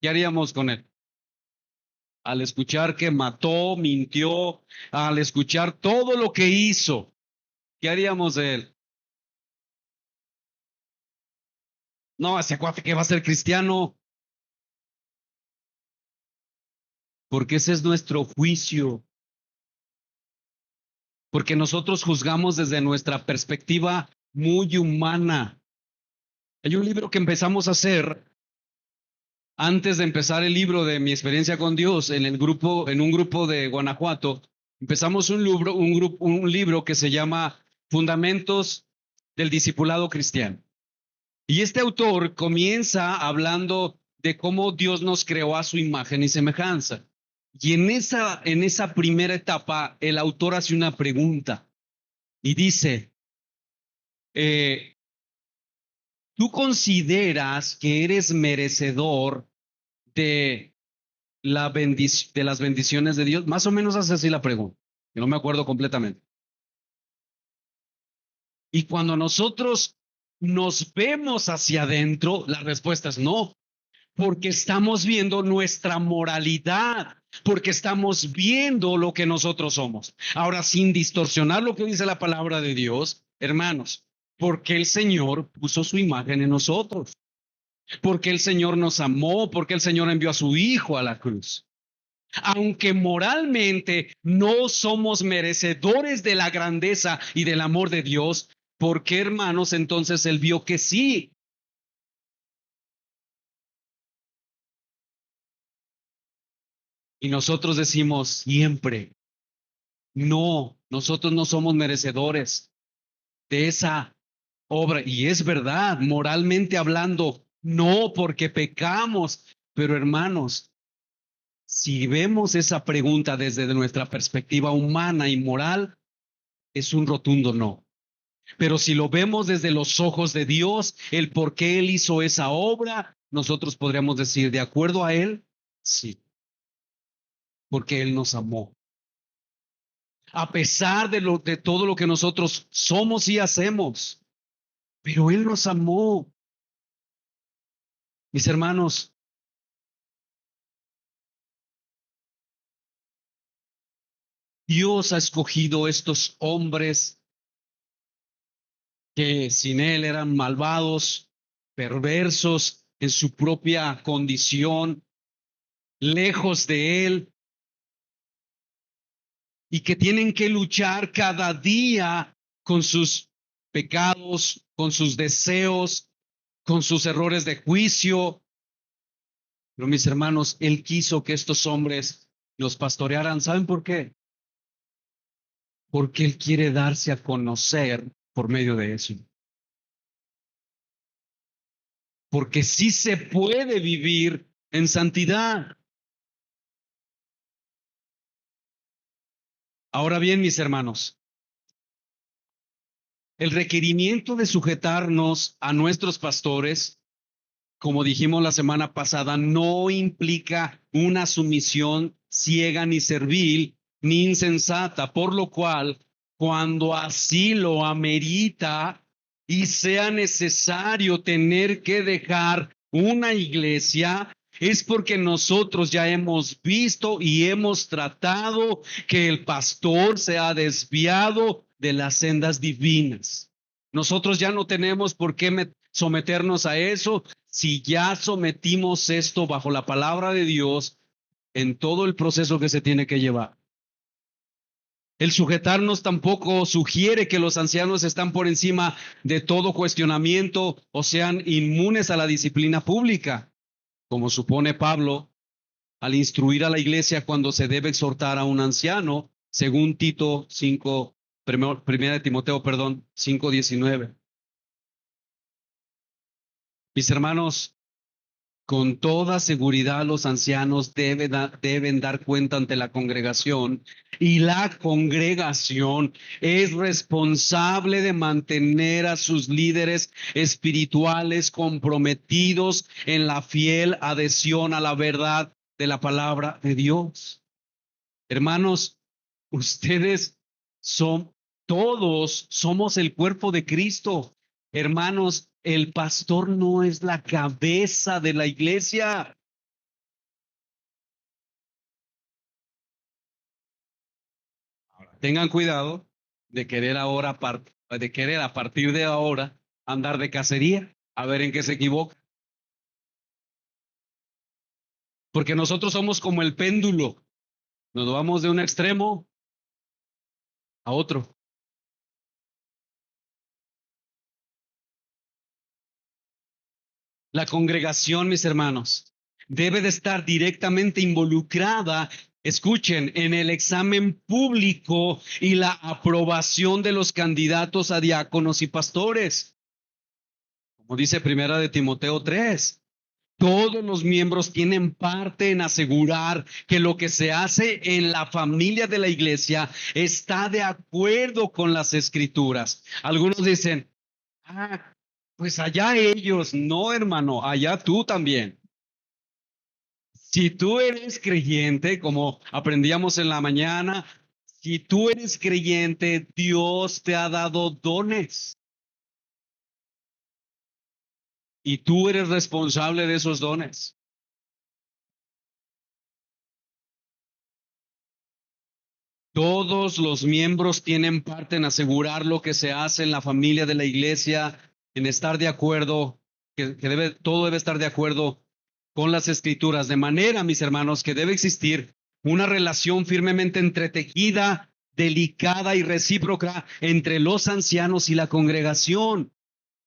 ¿Qué haríamos con él? Al escuchar que mató, mintió, al escuchar todo lo que hizo, ¿qué haríamos de él? No, ese cuate que va a ser cristiano, porque ese es nuestro juicio, porque nosotros juzgamos desde nuestra perspectiva muy humana. Hay un libro que empezamos a hacer antes de empezar el libro de mi experiencia con Dios en el grupo, en un grupo de Guanajuato. Empezamos un libro que se llama Fundamentos del Discipulado Cristiano. Y este autor comienza hablando de cómo Dios nos creó a su imagen y semejanza. Y en esa primera etapa, el autor hace una pregunta y dice, ¿tú consideras que eres merecedor de, de las bendiciones de Dios? Más o menos hace así la pregunta, que no me acuerdo completamente. Y cuando nosotros nos vemos hacia adentro, la respuesta es no. Porque estamos viendo nuestra moralidad, porque estamos viendo lo que nosotros somos. Ahora, sin distorsionar lo que dice la palabra de Dios, hermanos, porque el Señor puso su imagen en nosotros, porque el Señor nos amó, porque el Señor envió a su Hijo a la cruz. Aunque moralmente no somos merecedores de la grandeza y del amor de Dios, ¿por qué, hermanos, entonces Él vio que sí? Y nosotros decimos siempre, no, nosotros no somos merecedores de esa obra. Y es verdad, moralmente hablando, no porque pecamos. Pero hermanos, si vemos esa pregunta desde nuestra perspectiva humana y moral, es un rotundo no. Pero si lo vemos desde los ojos de Dios, el por qué Él hizo esa obra, nosotros podríamos decir, de acuerdo a Él, sí, porque Él nos amó. A pesar de todo lo que nosotros somos y hacemos, pero Él nos amó. Mis hermanos, Dios ha escogido estos hombres que sin Él eran malvados, perversos en su propia condición, lejos de Él, y que tienen que luchar cada día con sus pecados, con sus deseos, con sus errores de juicio. Pero mis hermanos, Él quiso que estos hombres los pastorearan. ¿Saben por qué? Porque Él quiere darse a conocer por medio de eso. Porque sí se puede vivir en santidad. Ahora bien, mis hermanos, el requerimiento de sujetarnos a nuestros pastores, como dijimos la semana pasada, no implica una sumisión ciega ni servil ni insensata, por lo cual, cuando así lo amerita y sea necesario tener que dejar una iglesia, es porque nosotros ya hemos visto y hemos tratado que el pastor se ha desviado de las sendas divinas. Nosotros ya no tenemos por qué someternos a eso. Si ya sometimos esto bajo la palabra de Dios en todo el proceso que se tiene que llevar. El sujetarnos tampoco sugiere que los ancianos están por encima de todo cuestionamiento o sean inmunes a la disciplina pública, como supone Pablo al instruir a la iglesia cuando se debe exhortar a un anciano, según Tito 5, primera de Timoteo, 5:19. Mis hermanos, con toda seguridad los ancianos deben dar cuenta ante la congregación, y la congregación es responsable de mantener a sus líderes espirituales comprometidos en la fiel adhesión a la verdad de la palabra de Dios. Hermanos, ustedes todos somos el cuerpo de Cristo. Hermanos, el pastor no es la cabeza de la iglesia. Tengan cuidado de querer a partir de ahora andar de cacería, a ver en qué se equivoca. Porque nosotros somos como el péndulo. Nos vamos de un extremo a otro. La congregación, mis hermanos, debe de estar directamente involucrada, escuchen, en el examen público y la aprobación de los candidatos a diáconos y pastores. Como dice Primera de Timoteo 3, todos los miembros tienen parte en asegurar que lo que se hace en la familia de la iglesia está de acuerdo con las escrituras. Algunos dicen, pues allá ellos, no, hermano, allá tú también. Si tú eres creyente, como aprendíamos en la mañana, si tú eres creyente, Dios te ha dado dones y tú eres responsable de esos dones. Todos los miembros tienen parte en asegurar lo que se hace en la familia de la iglesia, en estar de acuerdo, todo debe estar de acuerdo con las escrituras, de manera, mis hermanos, que debe existir una relación firmemente entretejida, delicada y recíproca entre los ancianos y la congregación.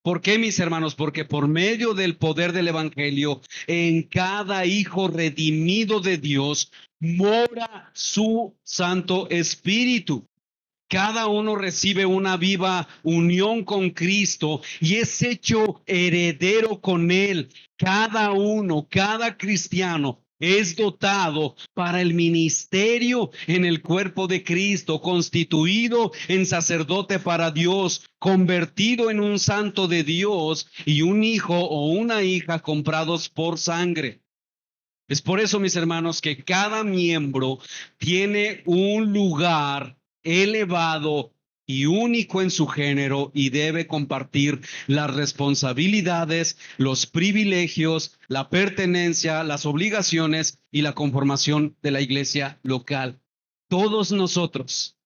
¿Por qué, mis hermanos? Porque por medio del poder del evangelio, en cada hijo redimido de Dios mora su Santo Espíritu. Cada uno recibe una viva unión con Cristo y es hecho heredero con Él. Cada uno, cada cristiano es dotado para el ministerio en el cuerpo de Cristo, constituido en sacerdote para Dios, convertido en un santo de Dios y un hijo o una hija comprados por sangre. Es por eso, mis hermanos, que cada miembro tiene un lugar elevado y único en su género y debe compartir las responsabilidades, los privilegios, la pertenencia, las obligaciones y la conformación de la iglesia local. Todos nosotros.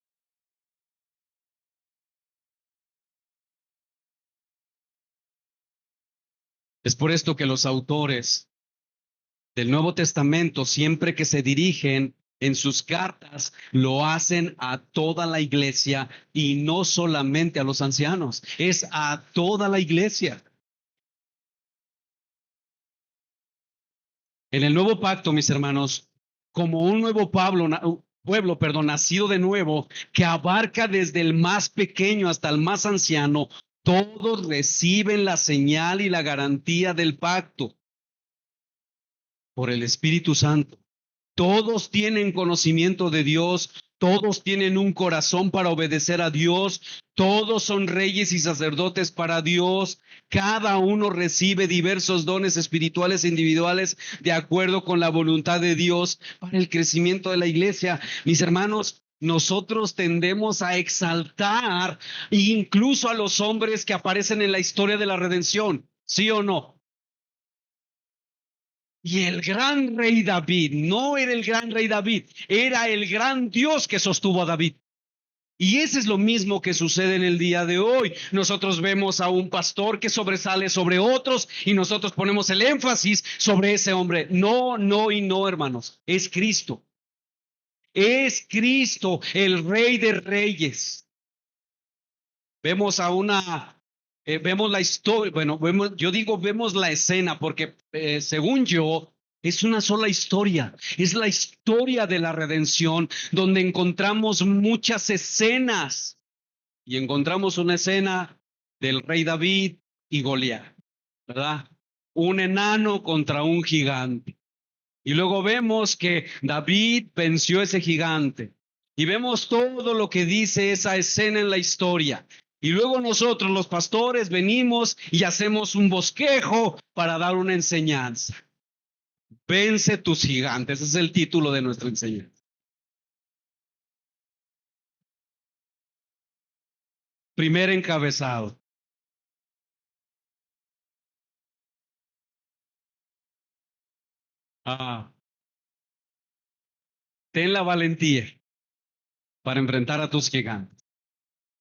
Es por esto que los autores del Nuevo Testamento, siempre que se dirigen en sus cartas, lo hacen a toda la iglesia y no solamente a los ancianos, es a toda la iglesia. En el nuevo pacto, mis hermanos, como un nuevo pueblo, nacido de nuevo, que abarca desde el más pequeño hasta el más anciano, todos reciben la señal y la garantía del pacto por el Espíritu Santo. Todos tienen conocimiento de Dios, todos tienen un corazón para obedecer a Dios, todos son reyes y sacerdotes para Dios, cada uno recibe diversos dones espirituales e individuales de acuerdo con la voluntad de Dios para el crecimiento de la iglesia. Mis hermanos, nosotros tendemos a exaltar incluso a los hombres que aparecen en la historia de la redención, ¿sí o no? Y el gran rey David no era el gran rey David, era el gran Dios que sostuvo a David. Y ese es lo mismo que sucede en el día de hoy. Nosotros vemos a un pastor que sobresale sobre otros y nosotros ponemos el énfasis sobre ese hombre. No, no y no, hermanos. Es Cristo. Es Cristo, el Rey de Reyes. Vemos a vemos la historia, bueno, vemos la escena porque según yo, es una sola historia, es la historia de la redención donde encontramos muchas escenas y encontramos una escena del rey David y Goliat, ¿verdad? Un enano contra un gigante. Y luego vemos que David venció a ese gigante. Y vemos todo lo que dice esa escena en la historia. Y luego nosotros, los pastores, venimos y hacemos un bosquejo para dar una enseñanza. Vence tus gigantes. Ese es el título de nuestra enseñanza. Primer encabezado. Ten la valentía para enfrentar a tus gigantes.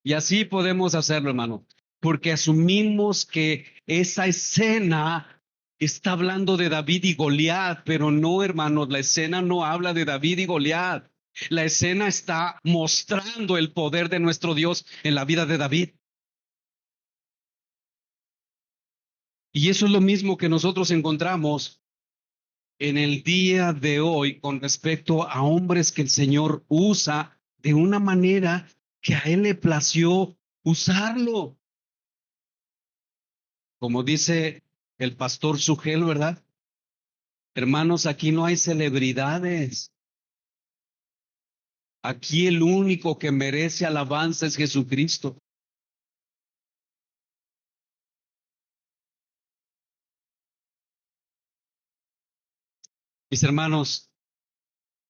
Y así podemos hacerlo, hermano, porque asumimos que esa escena está hablando de David y Goliat, pero no, hermanos, la escena no habla de David y Goliat. La escena está mostrando el poder de nuestro Dios en la vida de David. Y eso es lo mismo que nosotros encontramos en el día de hoy con respecto a hombres que el Señor usa de una manera que a Él le plació usarlo. Como dice el pastor Sugel, ¿verdad? Hermanos, aquí no hay celebridades. Aquí el único que merece alabanza es Jesucristo. Mis hermanos,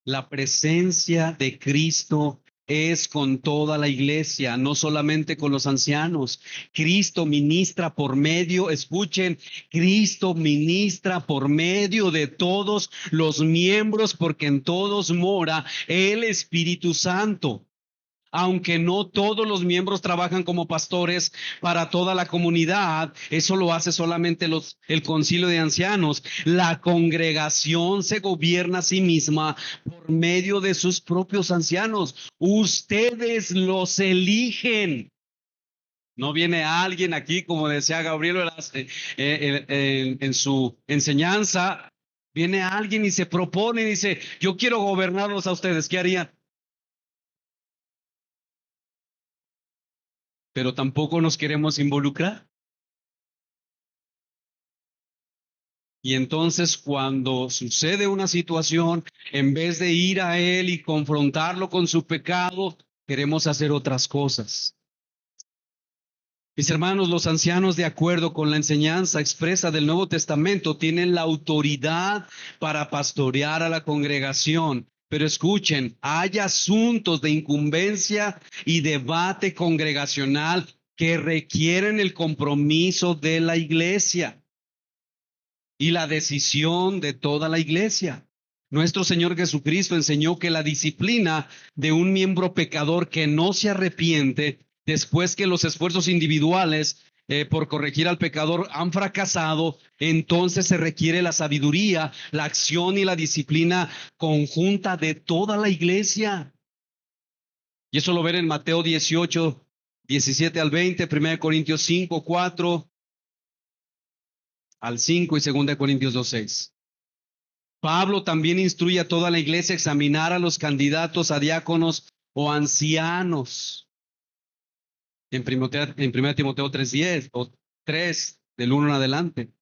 la presencia de Cristo es con toda la iglesia, no solamente con los ancianos. Cristo ministra por medio, escuchen, Cristo ministra por medio de todos los miembros, porque en todos mora el Espíritu Santo. Aunque no todos los miembros trabajan como pastores para toda la comunidad, eso lo hace solamente el concilio de ancianos. La congregación se gobierna a sí misma por medio de sus propios ancianos. Ustedes los eligen. No viene alguien aquí, como decía Gabriel en su enseñanza, viene alguien y se propone y dice, yo quiero gobernarlos a ustedes. ¿Qué harían? Pero tampoco nos queremos involucrar. Y entonces cuando sucede una situación, en vez de ir a Él y confrontarlo con su pecado, queremos hacer otras cosas. Mis hermanos, los ancianos, de acuerdo con la enseñanza expresa del Nuevo Testamento, tienen la autoridad para pastorear a la congregación. Pero escuchen, hay asuntos de incumbencia y debate congregacional que requieren el compromiso de la iglesia y la decisión de toda la iglesia. Nuestro Señor Jesucristo enseñó que la disciplina de un miembro pecador que no se arrepiente, después que los esfuerzos individuales por corregir al pecador han fracasado, entonces se requiere la sabiduría, la acción y la disciplina conjunta de toda la iglesia. Y eso lo ven en Mateo 18, 17 al 20, 1 Corintios 5, 4 al 5 y 2 Corintios 2, 6. Pablo también instruye a toda la iglesia a examinar a los candidatos a diáconos o ancianos. En 1 Timoteo 3:10 o 3 del 1 en adelante.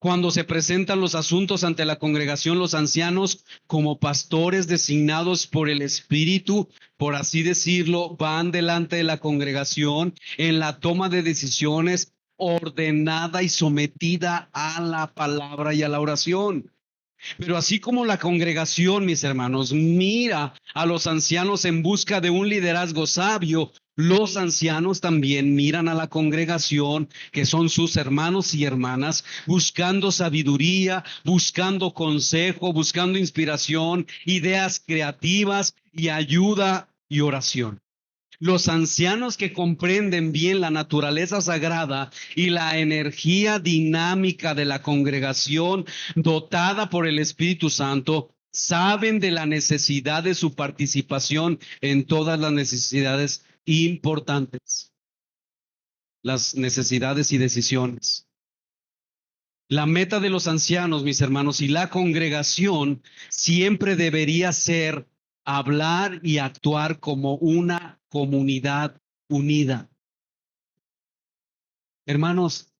Cuando se presentan los asuntos ante la congregación, los ancianos, como pastores designados por el Espíritu, por así decirlo, van delante de la congregación en la toma de decisiones ordenada y sometida a la palabra y a la oración. Pero así como la congregación, mis hermanos, mira a los ancianos en busca de un liderazgo sabio, los ancianos también miran a la congregación, que son sus hermanos y hermanas, buscando sabiduría, buscando consejo, buscando inspiración, ideas creativas y ayuda y oración. Los ancianos que comprenden bien la naturaleza sagrada y la energía dinámica de la congregación dotada por el Espíritu Santo saben de la necesidad de su participación en todas las necesidades importantes, las necesidades y decisiones. La meta de los ancianos, mis hermanos, y la congregación siempre debería ser hablar y actuar como una comunidad unida. Hermanos,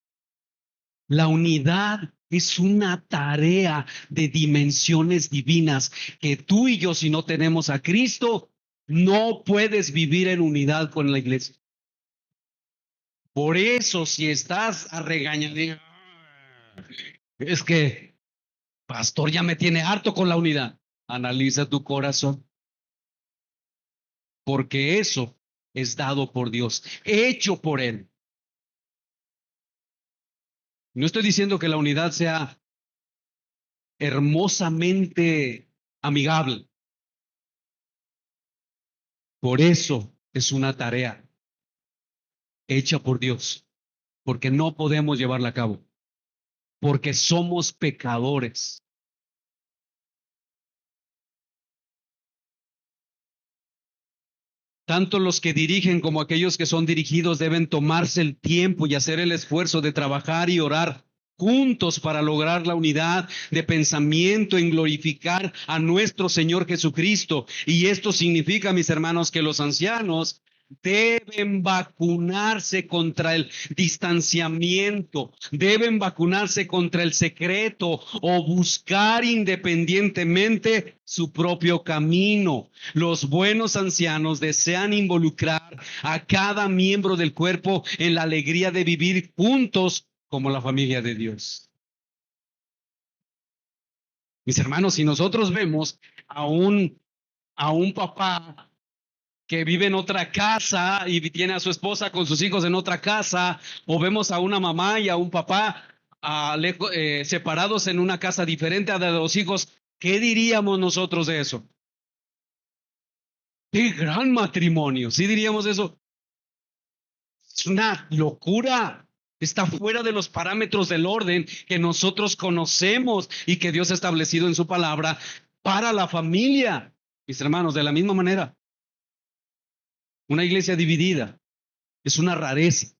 la unidad es una tarea de dimensiones divinas que tú y yo, si no tenemos a Cristo, no puedes vivir en unidad con la iglesia. Por eso, si estás a regañadientes, es que, pastor, ya me tiene harto con la unidad. Analiza tu corazón, porque eso es dado por Dios, hecho por Él. No estoy diciendo que la unidad sea hermosamente amigable. Por eso es una tarea hecha por Dios, porque no podemos llevarla a cabo, porque somos pecadores. Tanto los que dirigen como aquellos que son dirigidos deben tomarse el tiempo y hacer el esfuerzo de trabajar y orar juntos para lograr la unidad de pensamiento en glorificar a nuestro Señor Jesucristo. Y esto significa, mis hermanos, que los ancianos deben vacunarse contra el distanciamiento, deben vacunarse contra el secreto o buscar independientemente su propio camino. Los buenos ancianos desean involucrar a cada miembro del cuerpo en la alegría de vivir juntos como la familia de Dios. Mis hermanos, si nosotros vemos a un papá que vive en otra casa y tiene a su esposa con sus hijos en otra casa, o vemos a una mamá y a un papá separados en una casa diferente a la de los hijos, ¿qué diríamos nosotros de eso? ¡Qué gran matrimonio! ¿Sí diríamos eso? Es una locura. Está fuera de los parámetros del orden que nosotros conocemos y que Dios ha establecido en su palabra para la familia. Mis hermanos, de la misma manera, una iglesia dividida es una rareza.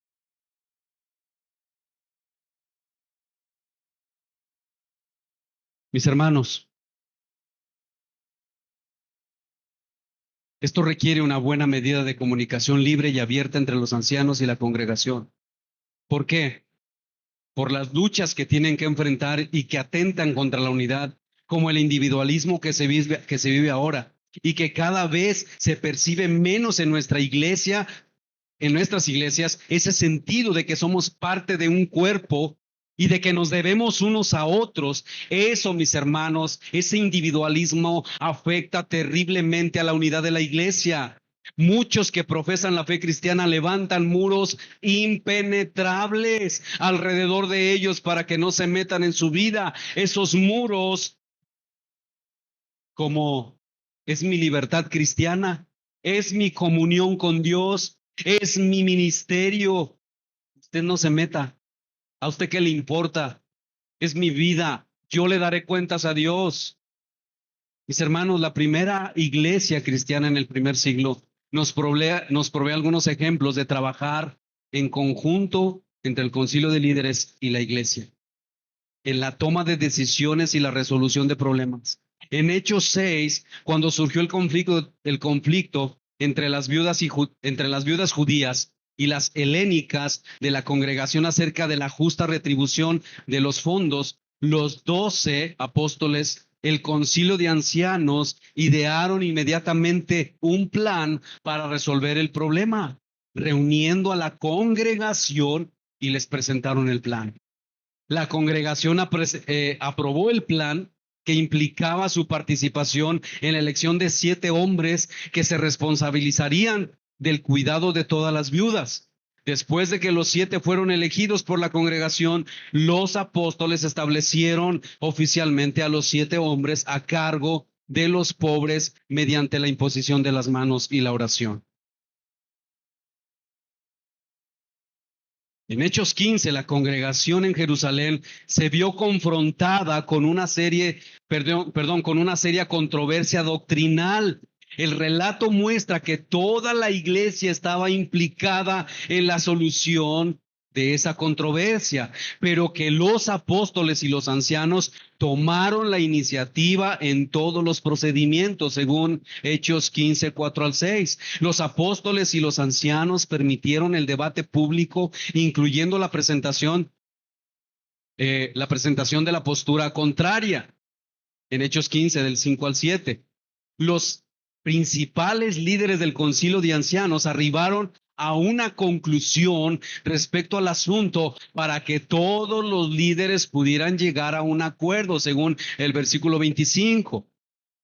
Mis hermanos, esto requiere una buena medida de comunicación libre y abierta entre los ancianos y la congregación. ¿Por qué? Por las luchas que tienen que enfrentar y que atentan contra la unidad, como el individualismo que se vive ahora y que cada vez se percibe menos en nuestra iglesia, en nuestras iglesias, ese sentido de que somos parte de un cuerpo y de que nos debemos unos a otros. Eso, mis hermanos, ese individualismo afecta terriblemente a la unidad de la iglesia. Muchos que profesan la fe cristiana levantan muros impenetrables alrededor de ellos para que no se metan en su vida. Esos muros, como es mi libertad cristiana, es mi comunión con Dios, es mi ministerio. Usted no se meta. ¿A usted qué le importa? Es mi vida. Yo le daré cuentas a Dios. Mis hermanos, la primera iglesia cristiana en el primer siglo nos provee algunos ejemplos de trabajar en conjunto entre el concilio de líderes y la iglesia, en la toma de decisiones y la resolución de problemas. En Hechos 6, cuando surgió el conflicto entre las viudas judías y las helénicas de la congregación acerca de la justa retribución de los fondos, los 12 apóstoles, el concilio de ancianos, idearon inmediatamente un plan para resolver el problema, reuniendo a la congregación y les presentaron el plan. La congregación aprobó el plan que implicaba su participación en la elección de 7 hombres que se responsabilizarían del cuidado de todas las viudas. Después de que los 7 fueron elegidos por la congregación, los apóstoles establecieron oficialmente a los 7 hombres a cargo de los pobres mediante la imposición de las manos y la oración. En Hechos 15, la congregación en Jerusalén se vio confrontada con una con una seria controversia doctrinal. El relato muestra que toda la iglesia estaba implicada en la solución de esa controversia, pero que los apóstoles y los ancianos tomaron la iniciativa en todos los procedimientos, según Hechos 15, 4 al 6. Los apóstoles y los ancianos permitieron el debate público, incluyendo la presentación de la postura contraria, en Hechos 15, del 5 al 7. Los principales líderes del concilio de ancianos arribaron a una conclusión respecto al asunto para que todos los líderes pudieran llegar a un acuerdo, según el versículo 25.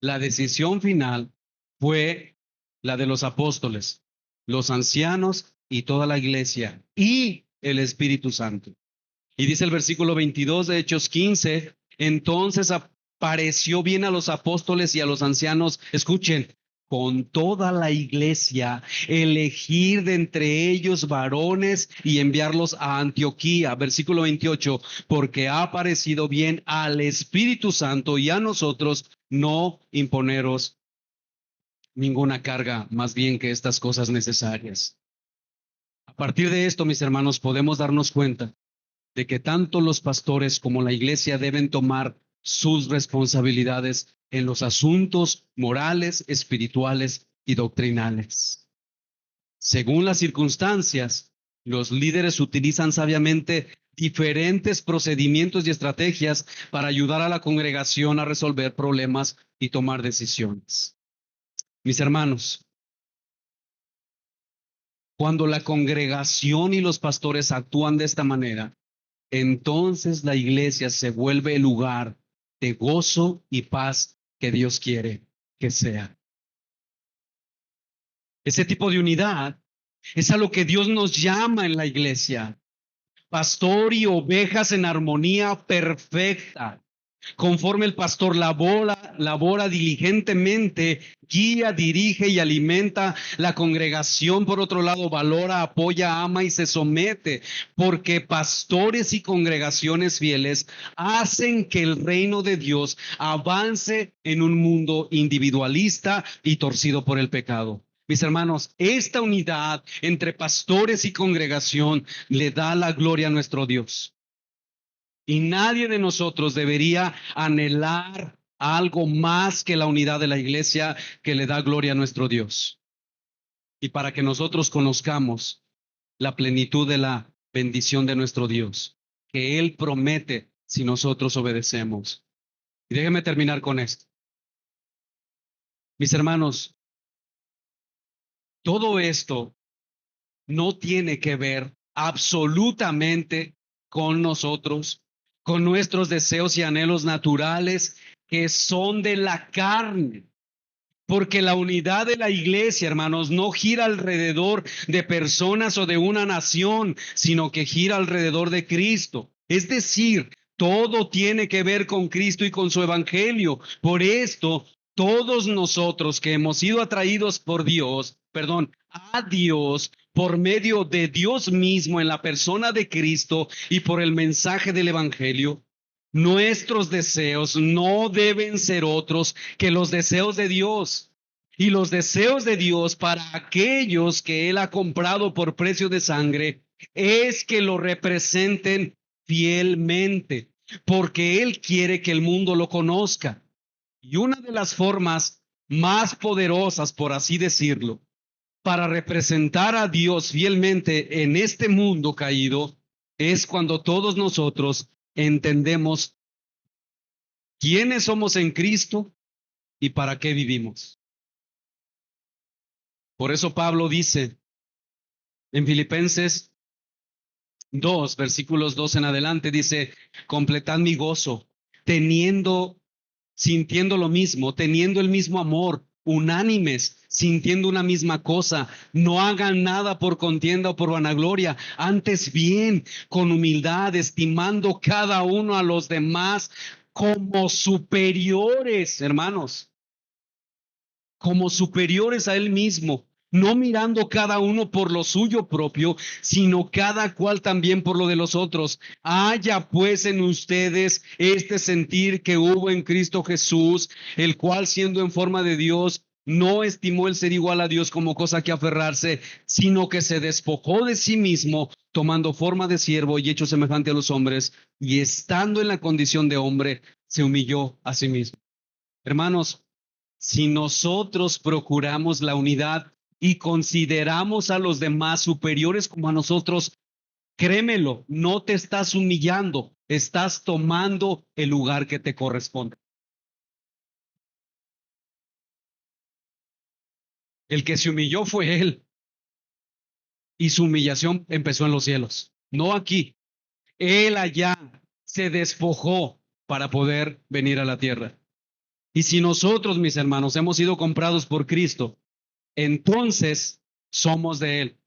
La decisión final fue la de los apóstoles, los ancianos y toda la iglesia y el Espíritu Santo. Y dice el versículo 22 de Hechos 15, entonces pareció bien a los apóstoles y a los ancianos, escuchen, con toda la iglesia, elegir de entre ellos varones y enviarlos a Antioquía. Versículo 28, porque ha parecido bien al Espíritu Santo y a nosotros no imponeros ninguna carga, más bien que estas cosas necesarias. A partir de esto, mis hermanos, podemos darnos cuenta de que tanto los pastores como la iglesia deben tomar sus responsabilidades en los asuntos morales, espirituales y doctrinales. Según las circunstancias, los líderes utilizan sabiamente diferentes procedimientos y estrategias para ayudar a la congregación a resolver problemas y tomar decisiones. Mis hermanos, cuando la congregación y los pastores actúan de esta manera, entonces la iglesia se vuelve el lugar de gozo y paz que Dios quiere que sea. Ese tipo de unidad es a lo que Dios nos llama en la iglesia. Pastor y ovejas en armonía perfecta. Conforme el pastor labora diligentemente, guía, dirige y alimenta, la congregación, por otro lado, valora, apoya, ama y se somete, porque pastores y congregaciones fieles hacen que el reino de Dios avance en un mundo individualista y torcido por el pecado. Mis hermanos, esta unidad entre pastores y congregación le da la gloria a nuestro Dios. Y nadie de nosotros debería anhelar algo más que la unidad de la iglesia que le da gloria a nuestro Dios. Y para que nosotros conozcamos la plenitud de la bendición de nuestro Dios, que Él promete si nosotros obedecemos. Y déjenme terminar con esto. Mis hermanos, todo esto no tiene que ver absolutamente con nosotros, con nuestros deseos y anhelos naturales que son de la carne. Porque la unidad de la iglesia, hermanos, no gira alrededor de personas o de una nación, sino que gira alrededor de Cristo. Es decir, todo tiene que ver con Cristo y con su evangelio. Por esto, todos nosotros que hemos sido atraídos a Dios, por medio de Dios mismo en la persona de Cristo y por el mensaje del evangelio, nuestros deseos no deben ser otros que los deseos de Dios. Y los deseos de Dios para aquellos que Él ha comprado por precio de sangre es que lo representen fielmente, porque Él quiere que el mundo lo conozca. Y una de las formas más poderosas, por así decirlo, para representar a Dios fielmente en este mundo caído, es cuando todos nosotros entendemos quiénes somos en Cristo y para qué vivimos. Por eso Pablo dice en Filipenses 2, versículos 2 en adelante, dice, completad mi gozo, sintiendo lo mismo, teniendo el mismo amor, unánimes, sintiendo una misma cosa. No hagan nada por contienda o por vanagloria, antes bien, con humildad, estimando cada uno a los demás como superiores, hermanos. como superiores a él mismo, no mirando cada uno por lo suyo propio, sino cada cual también por lo de los otros. Haya pues en ustedes este sentir que hubo en Cristo Jesús, el cual siendo en forma de Dios, no estimó el ser igual a Dios como cosa que aferrarse, sino que se despojó de sí mismo, tomando forma de siervo y hecho semejante a los hombres, y estando en la condición de hombre, se humilló a sí mismo. Hermanos, si nosotros procuramos la unidad y consideramos a los demás superiores como a nosotros, créemelo, no te estás humillando, estás tomando el lugar que te corresponde. El que se humilló fue él y su humillación empezó en los cielos, no aquí. Él allá se despojó para poder venir a la tierra. Y si nosotros, mis hermanos, hemos sido comprados por Cristo, entonces somos de Él.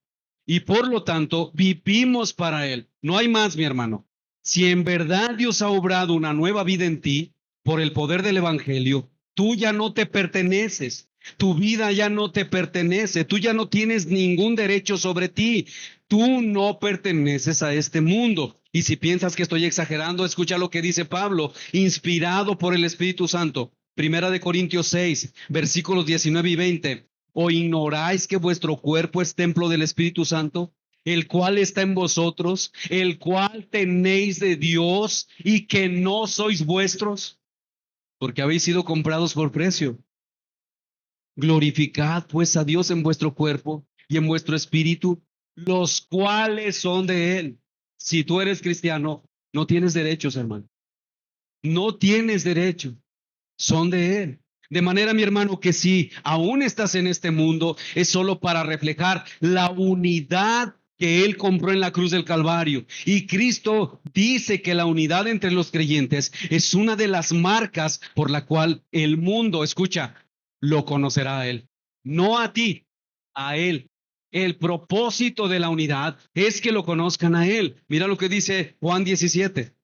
Y por lo tanto, vivimos para Él. No hay más, mi hermano. Si en verdad Dios ha obrado una nueva vida en ti por el poder del Evangelio, tú ya no te perteneces. Tu vida ya no te pertenece. Tú ya no tienes ningún derecho sobre ti. Tú no perteneces a este mundo. Y si piensas que estoy exagerando, escucha lo que dice Pablo, inspirado por el Espíritu Santo. Primera de Corintios 6, versículos 19 y 20. ¿O ignoráis que vuestro cuerpo es templo del Espíritu Santo, el cual está en vosotros, el cual tenéis de Dios y que no sois vuestros? Porque habéis sido comprados por precio. Glorificad pues a Dios en vuestro cuerpo y en vuestro espíritu, los cuales son de Él. Si tú eres cristiano, no tienes derechos, hermano. No tienes derecho. Son de Él. De manera, mi hermano, que si aún estás en este mundo, es solo para reflejar la unidad que Él compró en la cruz del Calvario. Y Cristo dice que la unidad entre los creyentes es una de las marcas por la cual el mundo, escucha, lo conocerá a Él. No a ti, a Él. El propósito de la unidad es que lo conozcan a Él. Mira lo que dice Juan 17,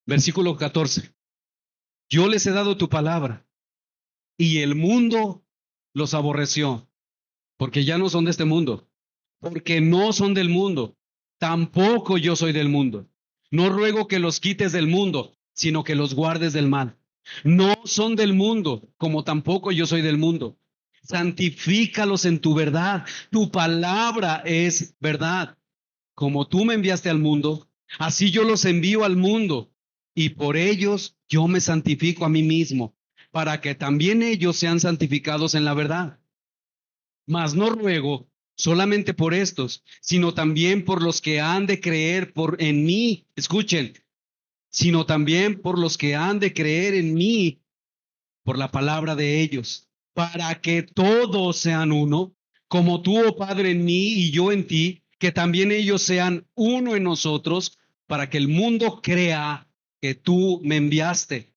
versículo 14. Yo les he dado tu palabra y el mundo los aborreció, porque ya no son de este mundo, porque no son del mundo, tampoco yo soy del mundo. No ruego que los quites del mundo, sino que los guardes del mal. No son del mundo, como tampoco yo soy del mundo. Santifícalos en tu verdad. Tu palabra es verdad. Como tú me enviaste al mundo, así yo los envío al mundo, y por ellos yo me santifico a mí mismo, para que también ellos sean santificados en la verdad. Mas no ruego solamente por estos, sino también por los que han de creer en mí. Escuchen, sino también por los que han de creer en mí por la palabra de ellos, para que todos sean uno, como tú, oh Padre, en mí y yo en ti, que también ellos sean uno en nosotros, para que el mundo crea que tú me enviaste.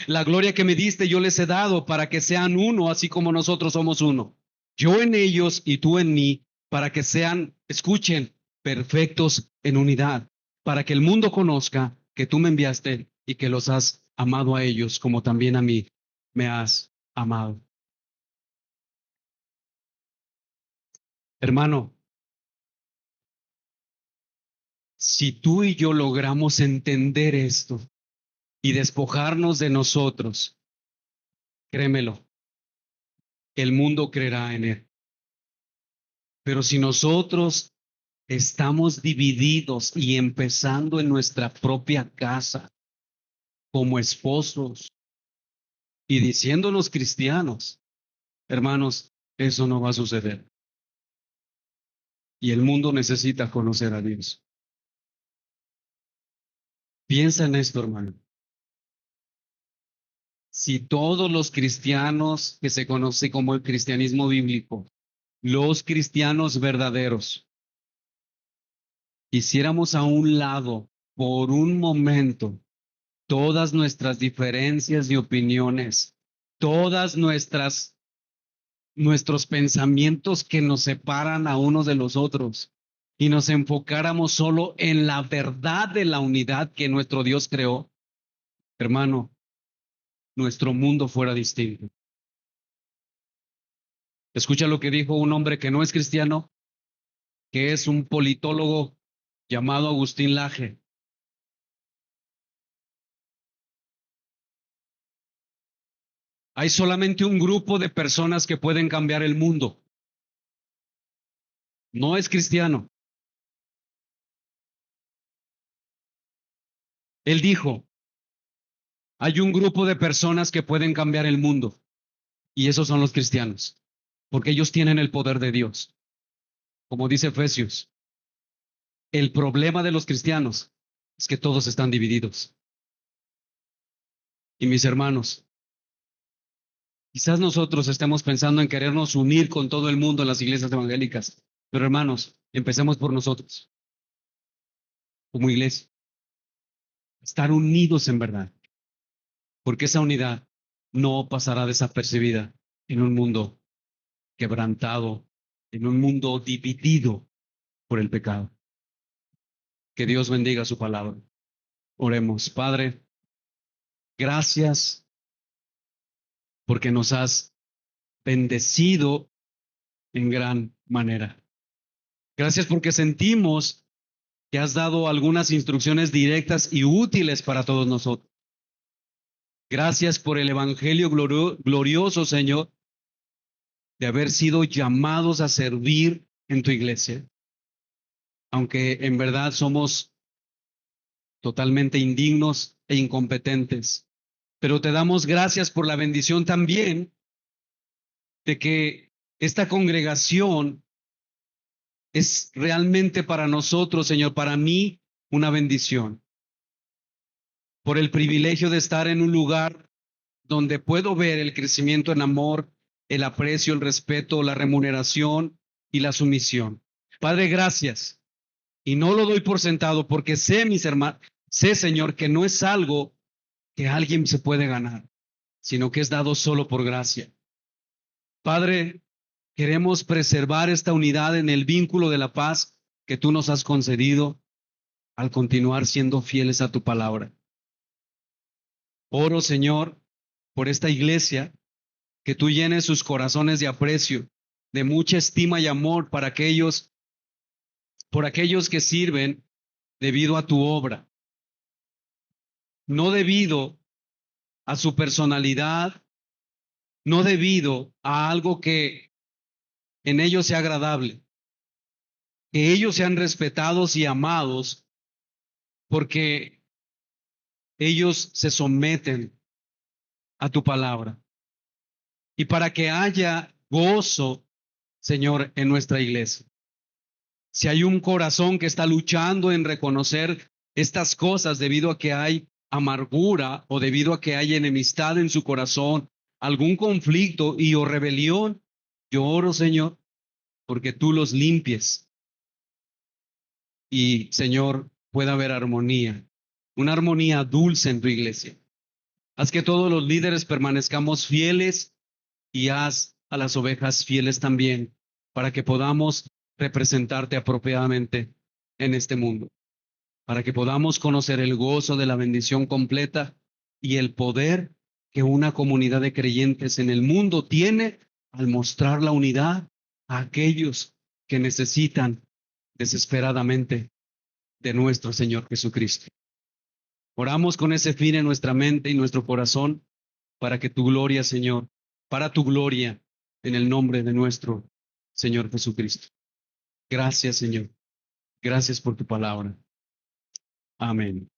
La gloria que me diste yo les he dado para que sean uno, así como nosotros somos uno. Yo en ellos y tú en mí, para que sean, escuchen, perfectos en unidad, para que el mundo conozca que tú me enviaste y que los has amado a ellos como también a mí me has amado. Hermano, si tú y yo logramos entender esto y despojarnos de nosotros, créemelo, el mundo creerá en él. Pero si nosotros estamos divididos y empezando en nuestra propia casa como esposos y diciéndonos cristianos, hermanos, eso no va a suceder. Y el mundo necesita conocer a Dios. Piensa en esto, hermano. Si todos los cristianos que se conoce como el cristianismo bíblico, los cristianos verdaderos, hiciéramos a un lado por un momento todas nuestras diferencias de opiniones, todas nuestros pensamientos que nos separan a unos de los otros y nos enfocáramos solo en la verdad de la unidad que nuestro Dios creó, hermano, nuestro mundo fuera distinto. Escucha lo que dijo un hombre que no es cristiano, que es un politólogo llamado Agustín Laje. Hay solamente un grupo de personas que pueden cambiar el mundo. No es cristiano. Él dijo, hay un grupo de personas que pueden cambiar el mundo y esos son los cristianos, porque ellos tienen el poder de Dios. Como dice Efesios, el problema de los cristianos es que todos están divididos. Y mis hermanos, quizás nosotros estemos pensando en querernos unir con todo el mundo en las iglesias evangélicas, pero hermanos, empecemos por nosotros, como iglesia, estar unidos en verdad, porque esa unidad no pasará desapercibida en un mundo quebrantado, en un mundo dividido por el pecado. Que Dios bendiga su palabra. Oremos. Padre, gracias porque nos has bendecido en gran manera. Gracias porque sentimos que has dado algunas instrucciones directas y útiles para todos nosotros. Gracias por el Evangelio glorioso, Señor, de haber sido llamados a servir en tu iglesia, aunque en verdad somos totalmente indignos e incompetentes. Pero te damos gracias por la bendición también de que esta congregación es realmente para nosotros, Señor, para mí, una bendición. Por el privilegio de estar en un lugar donde puedo ver el crecimiento en amor, el aprecio, el respeto, la remuneración y la sumisión. Padre, gracias. Y no lo doy por sentado porque sé, mis hermanos, sé, Señor, que no es algo que alguien se puede ganar, sino que es dado solo por gracia. Padre, queremos preservar esta unidad en el vínculo de la paz que tú nos has concedido al continuar siendo fieles a tu palabra. Oro, Señor, por esta iglesia, que tú llenes sus corazones de aprecio, de mucha estima y amor para aquellos, por aquellos que sirven debido a tu obra, no debido a su personalidad, no debido a algo que en ellos sea agradable, que ellos sean respetados y amados porque ellos se someten a tu palabra. Y para que haya gozo, Señor, en nuestra iglesia. Si hay un corazón que está luchando en reconocer estas cosas debido a que hay amargura o debido a que hay enemistad en su corazón, algún conflicto y o rebelión, yo oro, Señor, porque tú los limpies y, Señor, pueda haber armonía, una armonía dulce en tu iglesia. Haz que todos los líderes permanezcamos fieles y haz a las ovejas fieles también, para que podamos representarte apropiadamente en este mundo, para que podamos conocer el gozo de la bendición completa y el poder que una comunidad de creyentes en el mundo tiene al mostrar la unidad a aquellos que necesitan desesperadamente de nuestro Señor Jesucristo. Oramos con ese fin en nuestra mente y nuestro corazón para que tu gloria, Señor, para tu gloria, en el nombre de nuestro Señor Jesucristo. Gracias, Señor. Gracias por tu palabra. Amén.